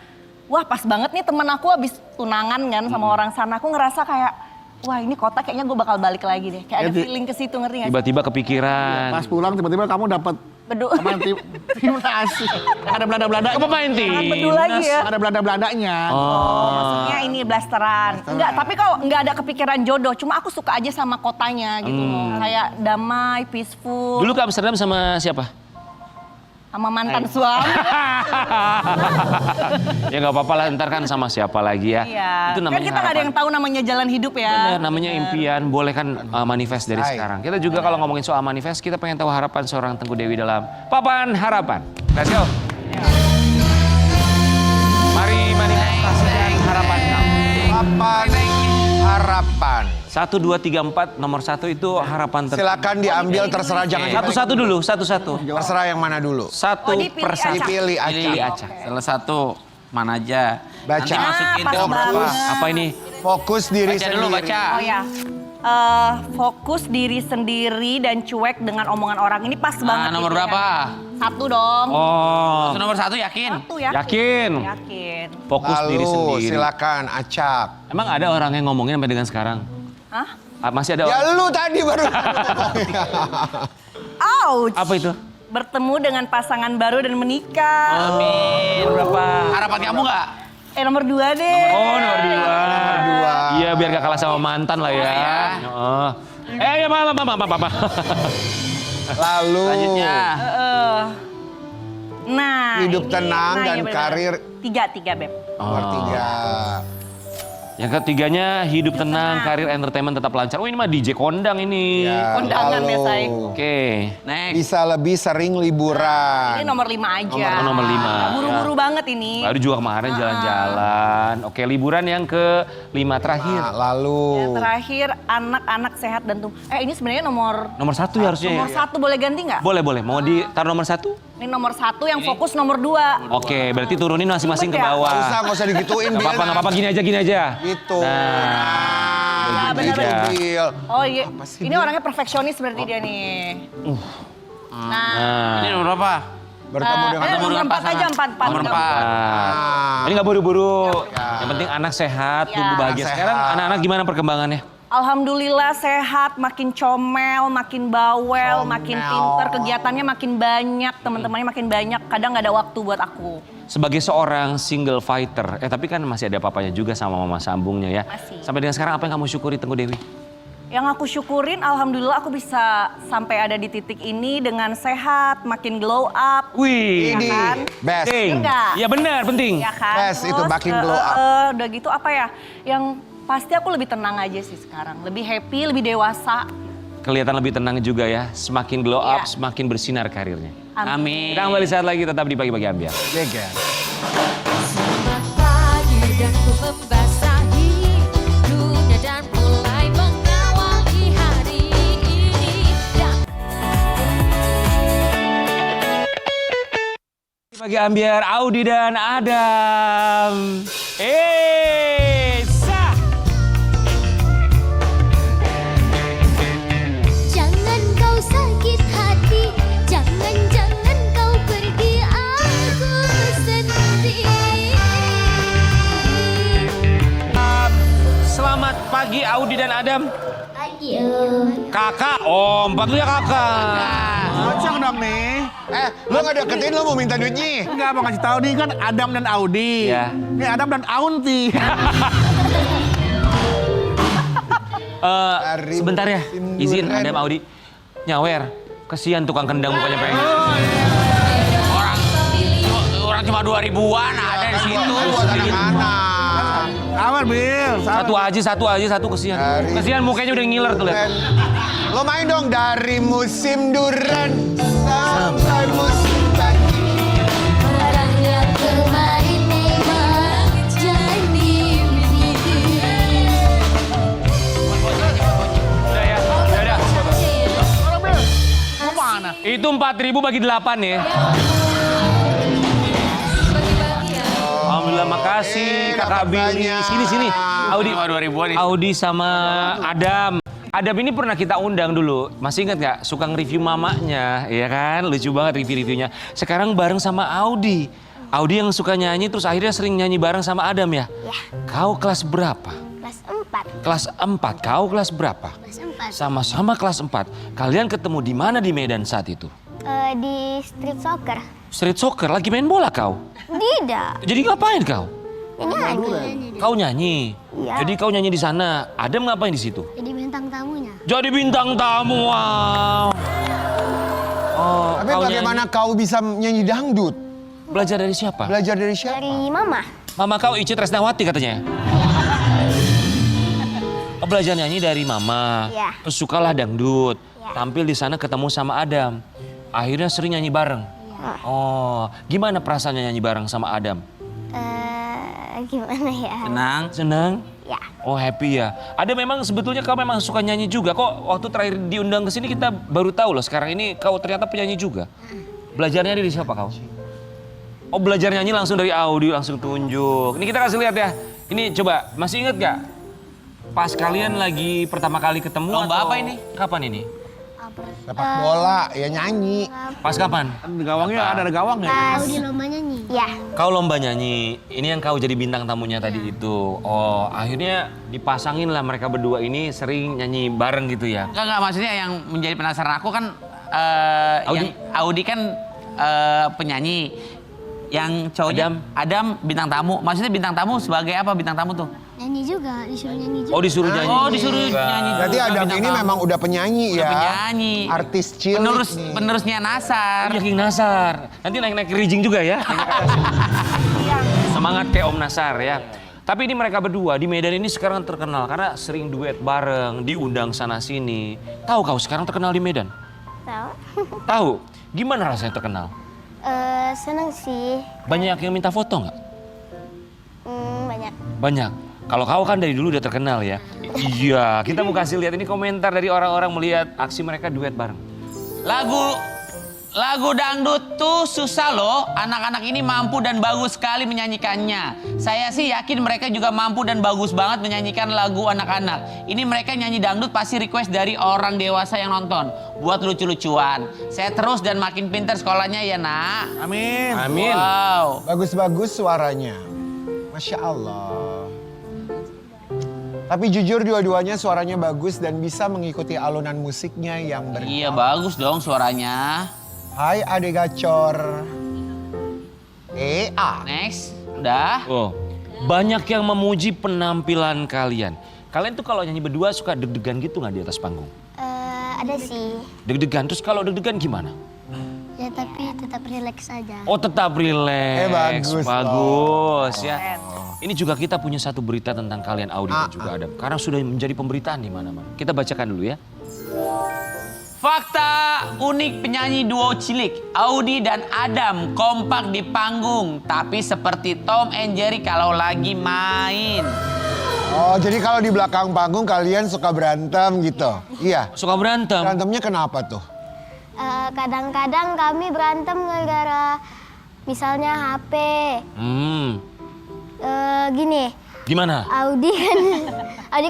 wah pas banget nih temen aku habis tunangan kan sama orang sana. Aku ngerasa kayak, wah ini kota kayaknya gue bakal balik lagi deh. Kayak ada Jadi- feeling ke situ, ngerti gak sih? Tiba-tiba kepikiran. Pas pulang tiba-tiba kamu dapat Bedu. pemain timnas. Ada Belanda-Belanda. Ke pemain tim. Sangat bedu lagi ya. Ada Belanda-Belandanya. Maksudnya ini blasteran. Enggak, tapi kalau enggak ada kepikiran jodoh, cuma aku suka aja sama kotanya gitu loh. Kayak damai, peaceful, Dulu ke Amsterdam sama siapa? sama mantan suami. Ya nggak apa-apa lah, ntar kan sama siapa lagi ya. Iya. Itu Kan namanya kita nggak ada harapan. yang tahu namanya jalan hidup ya. Bener, namanya impian. Boleh kan manifest dari Hai. sekarang. Kita juga kalau ngomongin soal manifest, kita pengen tahu harapan seorang Tengku Dewi dalam Papan Harapan. Let's go. Mari manifestasikan harapan kamu. Papan harapan. 1, 2, 3, 4, nomor 1 itu harapan tertentu. Silakan diambil, terserah jangan Satu-satu dulu, satu-satu. Terserah yang mana dulu. Satu Oh, dipilih persatu. acak. Dipilih Pilih acak. acak. Salah satu mana aja. Baca. Nanti masukin pas ke banget. Apa ini? Fokus diri Baca sendiri. dulu, baca. Oh ya. Fokus diri sendiri dan cuek dengan omongan orang. Ini pas banget. nomor gitu ya. berapa? Satu dong. Oh, Itu nomor 1 yakin? Satu ya. yakin. Yakin. Fokus diri Lalu sendiri. silakan acak. Emang ada orang yang ngomongin sampai dengan sekarang? Hah? Masih ada Ya orang? lu tadi baru. Ouch. Apa itu? Bertemu dengan pasangan baru dan menikah. Amin. Berapa? Harapan kamu nggak? Nomor 2 deh. Oh, nomor 2. dua. Iya, biar gak kalah sama mantan lah ya. Iya. Oh. Ya, mama. Lalu Selanjutnya. Nah, hidup ini- tenang nah, dan iya bener. karir Tiga, Beb. nomor 3. Yang ketiganya, hidup tenang, karir entertainment tetap lancar. Oh, ini mah DJ kondang ini. Ya, Kondangan ya, Say. Oke. Next. Bisa lebih sering liburan. Ini nomor 5 aja. Nomor 5. Buru-buru banget ini. Baru juga kemarin jalan-jalan. Oke, liburan yang ke-5 terakhir. Nah, lalu Yang terakhir, anak-anak sehat dan tumbuh. Ini sebenarnya nomor Nomor 1 ya harusnya nomor ya. 1 boleh ganti nggak? Boleh. Mau ditaruh nomor 1? Ini nomor 1 yang fokus nomor 2. Oke, berarti turunin masing-masing ke Ribet ya? bawah. nggak usah digituin. Nggak apa-apa, gini aja. Gitu. Nah. Ya, benar. Bill. Oh iya, Apa sih, ini Bil? orangnya perfeksionis berarti dia nih. Nah, Ini nomor berapa? Bertemu dengan Bertemu nomor dengan 4 pasangan. aja, 4. Nomor 4. ini nggak buru-buru. Yang penting anak sehat, Ya. tumbuh bahagia. Sehat. Sekarang anak-anak gimana perkembangannya? Alhamdulillah sehat, makin comel, makin bawel, makin Comel. pinter, kegiatannya makin banyak, teman-temannya makin banyak. Kadang nggak ada waktu buat aku. Sebagai seorang single fighter, tapi kan masih ada papanya juga sama mama sambungnya ya. Masih. Sampai dengan sekarang apa yang kamu syukuri Tengku Dewi? Yang aku syukurin, alhamdulillah aku bisa sampai ada di titik ini dengan sehat, makin glow up. Wih, Ini kan? best. penting. Enggak. Ya benar, penting. Ya kan? Yes, itu makin glow up. Udah gitu apa ya? Yang pasti aku lebih tenang aja sih sekarang. Lebih happy, lebih dewasa. Kelihatan lebih tenang juga ya. Semakin glow up, Iya. semakin bersinar karirnya. Amin. Kita kembali saat lagi tetap di Pagi-Pagi Ambiar. Jeger. Selamat pagi dan ku membasahi dunia dan mulai mengawali hari ini. Pagi Ambiar, Audi dan Adam. Sah. Jangan kau sakit hati, jangan kau pergi, aku sendiri. Selamat pagi Audi dan Adam. Ayo. Kakak, Om, panggilnya kakak. Cocok dong nih. Lo nggak deketin, lo mau minta duitnya? Enggak, mau kasih tahu nih kan Adam dan Audi. Iya. Ini Adam dan Aunti. Dari Sebentar ya, musim izin durian. Adam Audi. Nyawer, kesian tukang kendang mukanya pengen. Orang cuma 2000-an ada di situ. Buat anak-anak. Sabar, Bil. Sabar. Satu aja, satu kesian. Dari- Kesian mukanya udah ngiler tuh lihat. Lo main dong dari musim duren sampai musim pagi. Orang yang kemarin memang jadi begini. Udah ya, udah. Mana? Itu 4.000 bagi 8 ya. Alhamdulillah, makasih Kakak dapat Billy. banyak. Sini. Audi, Cuma 2000-an itu. Audi sama Adam. Adam ini pernah kita undang dulu. Masih ingat nggak? Suka nge-review mamanya, ya kan? Lucu banget review-reviewnya. Sekarang bareng sama Audi. Audi yang suka nyanyi terus akhirnya sering nyanyi bareng sama Adam ya? Ya, Kau kelas berapa? kelas 4. Kelas 4. Kau kelas berapa? Kelas 4. Sama-sama kelas 4. Kalian ketemu di mana di Medan saat itu? Di street soccer. Street soccer, lagi main bola kau? Tidak. Jadi ngapain kau? Nyanyi. Kau nyanyi? Iya. Jadi kau nyanyi di sana. Adam ngapain di situ? Jadi bintang tamunya. Jadi bintang tamu, wow. Oh, Tapi kau bagaimana kau bisa nyanyi dangdut? nyanyi. Belajar dari siapa? Belajar dari siapa? Dari mama. Mama kau Ici Tresnawati katanya. Oh, belajar nyanyi dari mama. Iya. Terus sukalah dangdut. Iya. Tampil di sana ketemu sama Adam. Akhirnya sering nyanyi bareng. Iya. Oh, gimana perasaannya nyanyi bareng sama Adam? Gimana ya? Tenang. Senang? Ya. Oh, happy ya. Ada memang sebetulnya kau memang suka nyanyi juga. Kok waktu terakhir diundang ke sini kita baru tahu loh sekarang ini kau ternyata penyanyi juga. Belajarnya dari siapa kau? Oh, belajar nyanyi langsung dari Audi, langsung tunjuk. Ini kita kasih lihat ya. Ini coba, masih inget gak? Pas kalian lagi pertama kali ketemu Lomba atau apa ini? Kapan ini? Sepak bola, ya nyanyi. Pas kapan? Kan di gawangnya ada gawangnya. Pas di lomba nyanyi. Ya. Kau lomba nyanyi, ini yang kau jadi bintang tamunya tadi itu. Oh, akhirnya dipasangin lah mereka berdua ini sering nyanyi bareng gitu ya. Enggak, maksudnya yang menjadi penasaran aku kan Audi. yang Audi kan penyanyi. Yang cowoknya Adam bintang tamu. Maksudnya bintang tamu sebagai apa bintang tamu tuh? Nyanyi juga, disuruh nyanyi juga. Oh, disuruh nyanyi. Oh, disuruh nyanyi. Berarti juga, Adam bintang ini tamu. memang udah penyanyi Udah ya. penyanyi. Artis cilik nih. Penerusnya Nasar. Iya, King Nasar. Nanti naik-naik rijing juga ya. Semangat kayak Om Nasar ya. Tapi ini mereka berdua di Medan ini sekarang terkenal karena sering duet bareng, diundang sana sini. Tahu kau sekarang terkenal di Medan? Tahu? Tahu? Gimana rasanya terkenal? Seneng sih. Banyak yang minta foto nggak? Banyak. Banyak. Kalau kau kan dari dulu udah terkenal ya. Iya, kita mau kasih lihat ini komentar dari orang-orang melihat aksi mereka duet bareng. Lagu Lagu dangdut tuh susah loh. Anak-anak ini mampu dan bagus sekali menyanyikannya. Saya sih yakin mereka juga mampu dan bagus banget menyanyikan lagu anak-anak. Ini mereka nyanyi dangdut pasti request dari orang dewasa yang nonton. Buat lucu-lucuan. Saya terus dan makin pintar sekolahnya ya nak. Amin. Amin. Wow. Bagus-bagus suaranya. Masya Allah. Tapi jujur dua-duanya suaranya bagus dan bisa mengikuti alunan musiknya yang berbeda. Iya bagus dong suaranya. Hai adek gacor. Next. Udah. Oh, banyak yang memuji penampilan kalian. Kalian tuh kalau nyanyi berdua suka deg-degan gitu nggak di atas panggung? Ada sih. Deg-degan, terus kalau deg-degan gimana? Ya tapi tetap rileks aja. Oh tetap rileks, bagus bagus ya. Ini juga kita punya satu berita tentang kalian Audi dan juga Adam. Karena sudah menjadi pemberitaan di mana-mana. Kita bacakan dulu ya. Fakta unik penyanyi duo cilik Audi dan Adam kompak di panggung, tapi seperti Tom and Jerry kalau lagi main. Oh jadi kalau di belakang panggung kalian suka berantem gitu? Iya. Suka berantem. Berantemnya kenapa tuh? Kadang-kadang kami berantem gara-gara misalnya HP. Gini, Gimana? Audi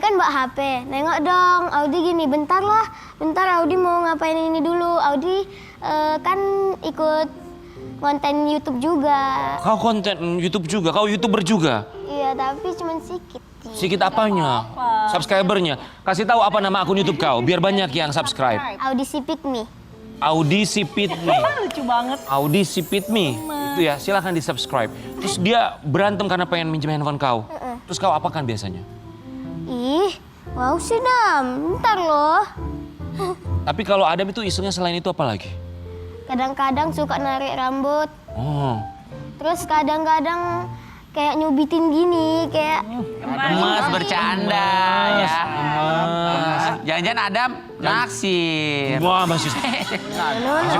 kan bawa HP. Nengok dong, Audi gini, bentar Audi mau ngapain ini dulu. Audi kan ikut konten YouTube juga. Kau konten YouTube juga, kau YouTuber juga. Iya, tapi cuma sedikit. Sedikit apanya? Subscribernya. Kasih tahu apa nama akun YouTube kau, biar banyak yang subscribe. Audisi Pick Me. Audisi Pick Me. Lucu banget. Audisi Pick Me. Itu ya, silahkan di subscribe. Terus dia berantem karena pengen minjem handphone kau. Terus kau apakan biasanya? Ih, wow sih Dam, bentar loh. Tapi kalau Adam itu isengnya selain itu apa lagi? Kadang-kadang suka narik rambut. Oh. Terus kadang-kadang kayak nyubitin gini, kayak Gemes bercanda ya. Jangan-jangan Adam naksir. Wah masih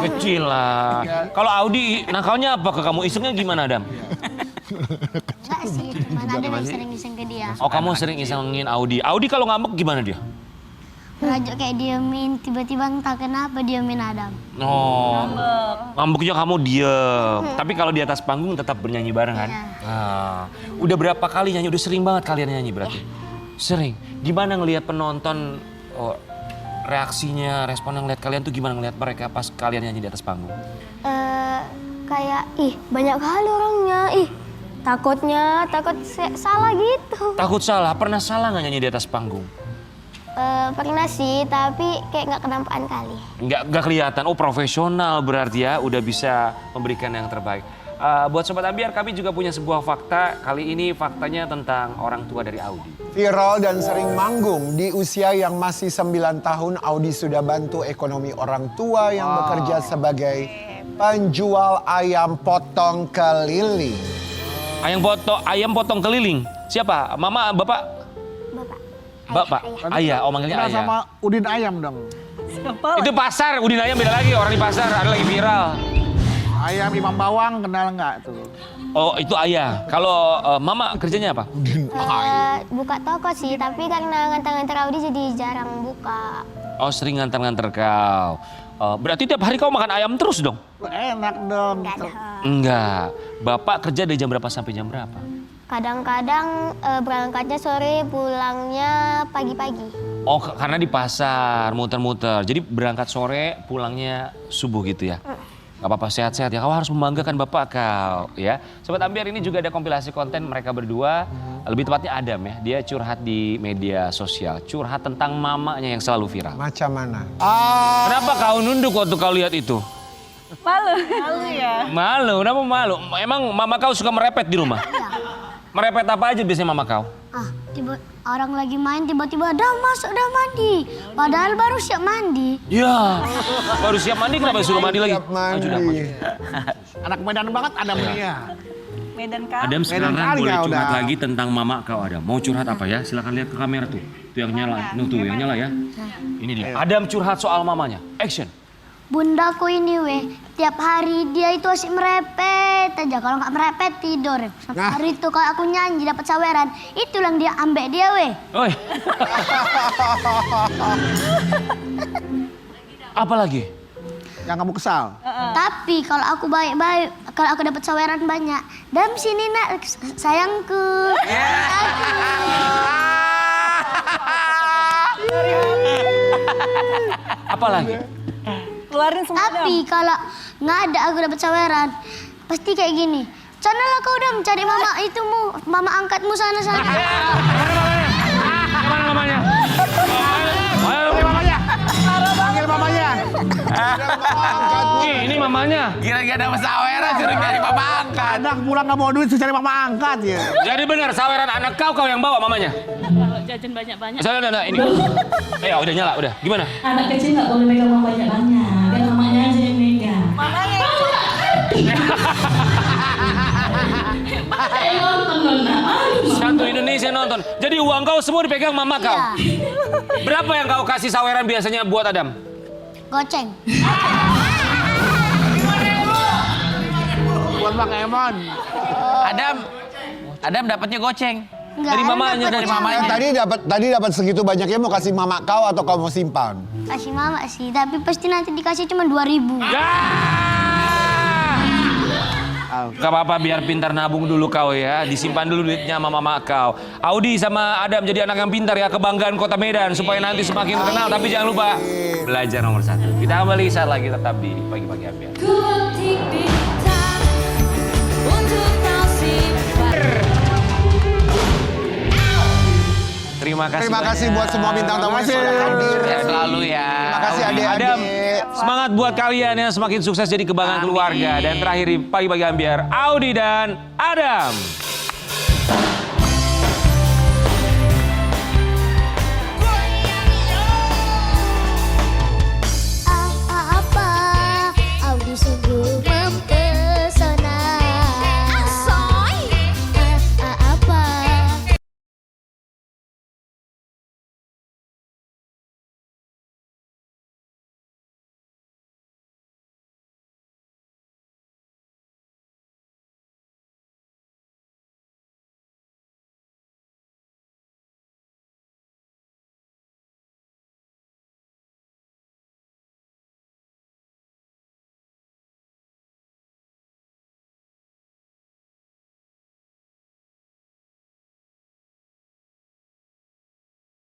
kecil lah. Kalau Audi nakalnya apa ke kamu? Isengnya gimana Adam? enggak sih, mana ada yang sering-sering ke dia. Oh kamu sering isengin Audi. Audi kalau ngambek gimana dia? Ngajak kayak diemin, tiba-tiba entah kenapa diemin Adam. Oh, ngambeknya kamu diem. Tapi kalau di atas panggung tetap bernyanyi bareng kan? Iya. Nah, udah berapa kali nyanyi? Udah sering banget kalian nyanyi berarti? Sering. Gimana ngelihat penonton, reaksinya, respon yang ngeliat kalian tuh gimana ngelihat mereka pas kalian nyanyi di atas panggung? Kayak, banyak kali orangnya, takut salah gitu. Takut salah? Pernah salah nggak nyanyi di atas panggung? Pernah sih, tapi kayak nggak kenampakan kali. Nggak kelihatan. Oh profesional berarti ya, udah bisa memberikan yang terbaik. Buat Sobat Ambiar, kami juga punya sebuah fakta. Kali ini faktanya tentang orang tua dari Audi. Viral dan sering manggung di usia yang masih 9 tahun, Audi sudah bantu ekonomi orang tua yang bekerja sebagai penjual ayam potong keliling. Ayam potong keliling. Siapa? Mama, bapak? Bapak, ayah, manggilnya Kenal ayah. sama Udin Ayam dong. Siapa? Itu pasar, Udin Ayam beda lagi, orang di pasar, ada lagi viral. Ayam Imam Bawang kenal nggak tuh? Oh itu ayah, kalau mama kerjanya apa? Buka toko sih, tapi karena ngantar-ngantar Audi jadi jarang buka. Oh sering nganter-nganter kau. Berarti tiap hari kau makan ayam terus dong? Enak dong. Nggak ada. Enggak, bapak kerja dari jam berapa sampai jam berapa? Kadang-kadang berangkatnya sore, pulangnya pagi-pagi. Oh karena di pasar, muter-muter. Jadi berangkat sore, pulangnya subuh gitu ya? Gak apa-apa, sehat-sehat ya. Kau harus membanggakan bapak kau ya. Sobat Ambiar, ini juga ada kompilasi konten mereka berdua. Lebih tepatnya Adam ya, dia curhat di media sosial. Curhat tentang mamanya yang selalu viral. Macam mana? Kenapa kau nunduk waktu kau lihat itu? Malu ya. Malu, kenapa malu? Emang mama kau suka merepet di rumah? Merepet apa aja biasanya mama kau? Orang lagi main tiba-tiba udah masuk udah mandi. Padahal baru siap mandi. Ya, baru siap mandi kenapa suruh mandi lagi? Siap mandi. Anak Medan banget Adam ya. Medan Kak. Adam sekarang kali boleh ya curhat udah. lagi tentang mama kau Adam. Mau curhat apa ya? Silakan lihat ke kamera tuh. Tuh yang nyala, tuh yang nyala ya. Ini dia. Adam curhat soal mamanya. Action. Bundaku ini weh, tiap hari dia itu asik merepet aja. Kalau nggak merepet tidur. Satu hari itu kalau aku nyanyi dapat saweran, itu yang dia ambek dia weh. Oi. Apa lagi? Yang kamu kesal. Tapi kalau aku baik-baik, kalau aku dapat saweran banyak, dalam sini nak sayangku. Apa lagi? Keluarin semua. Tapi kalau nggak ada aku dapat saweran, pasti kayak gini. Sanalah kau Dam, cari mama itumu, mama angkatmu sana. Mana mamanya? Panggil mamanya. Ini mamanya. Kira-kira ada saweran suruh nyari papa angkat. Anak pulang nggak mau duit, cari mama angkat ya. Jadi benar saweran anak kau yang bawa mamanya. Kalau jajan banyak-banyak. Nah, ini. Ya udah nyala, udah. Gimana? Anak kecil nggak boleh pegang uang banyak-banyak. Biar mamanya aja yang megang. Mamanya. Satu Indonesia nonton. Jadi uang kau semua dipegang mama kau. Berapa yang kau kasih saweran biasanya buat Adam? Goceng. Buat Bang Emon. Adam dapatnya goceng. Nggak, Dari Adam mamanya, dapat dari cuma mamanya. Tadi dapat segitu banyaknya mau kasih mama kau atau kau mau simpan? Kasih mama sih, tapi pasti nanti dikasih cuma 2.000. Gak apa-apa, biar pintar nabung dulu kau ya. Disimpan dulu duitnya sama mama kau. Audi sama Adam jadi anak yang pintar ya, kebanggaan Kota Medan. Supaya nanti semakin terkenal, tapi jangan lupa belajar nomor 1. Kita kembali saat lagi tetap di Pagi-Pagi Ambiar. Terima kasih banyak. buat semua bintang tamu yang sudah hadir. Ya selalu ya. Terima kasih Adam, adik-adik. semangat buat kalian yang semakin sukses jadi kebanggaan keluarga. Dan terakhir di Pagi-Pagi Ambiar, Audi dan Adam.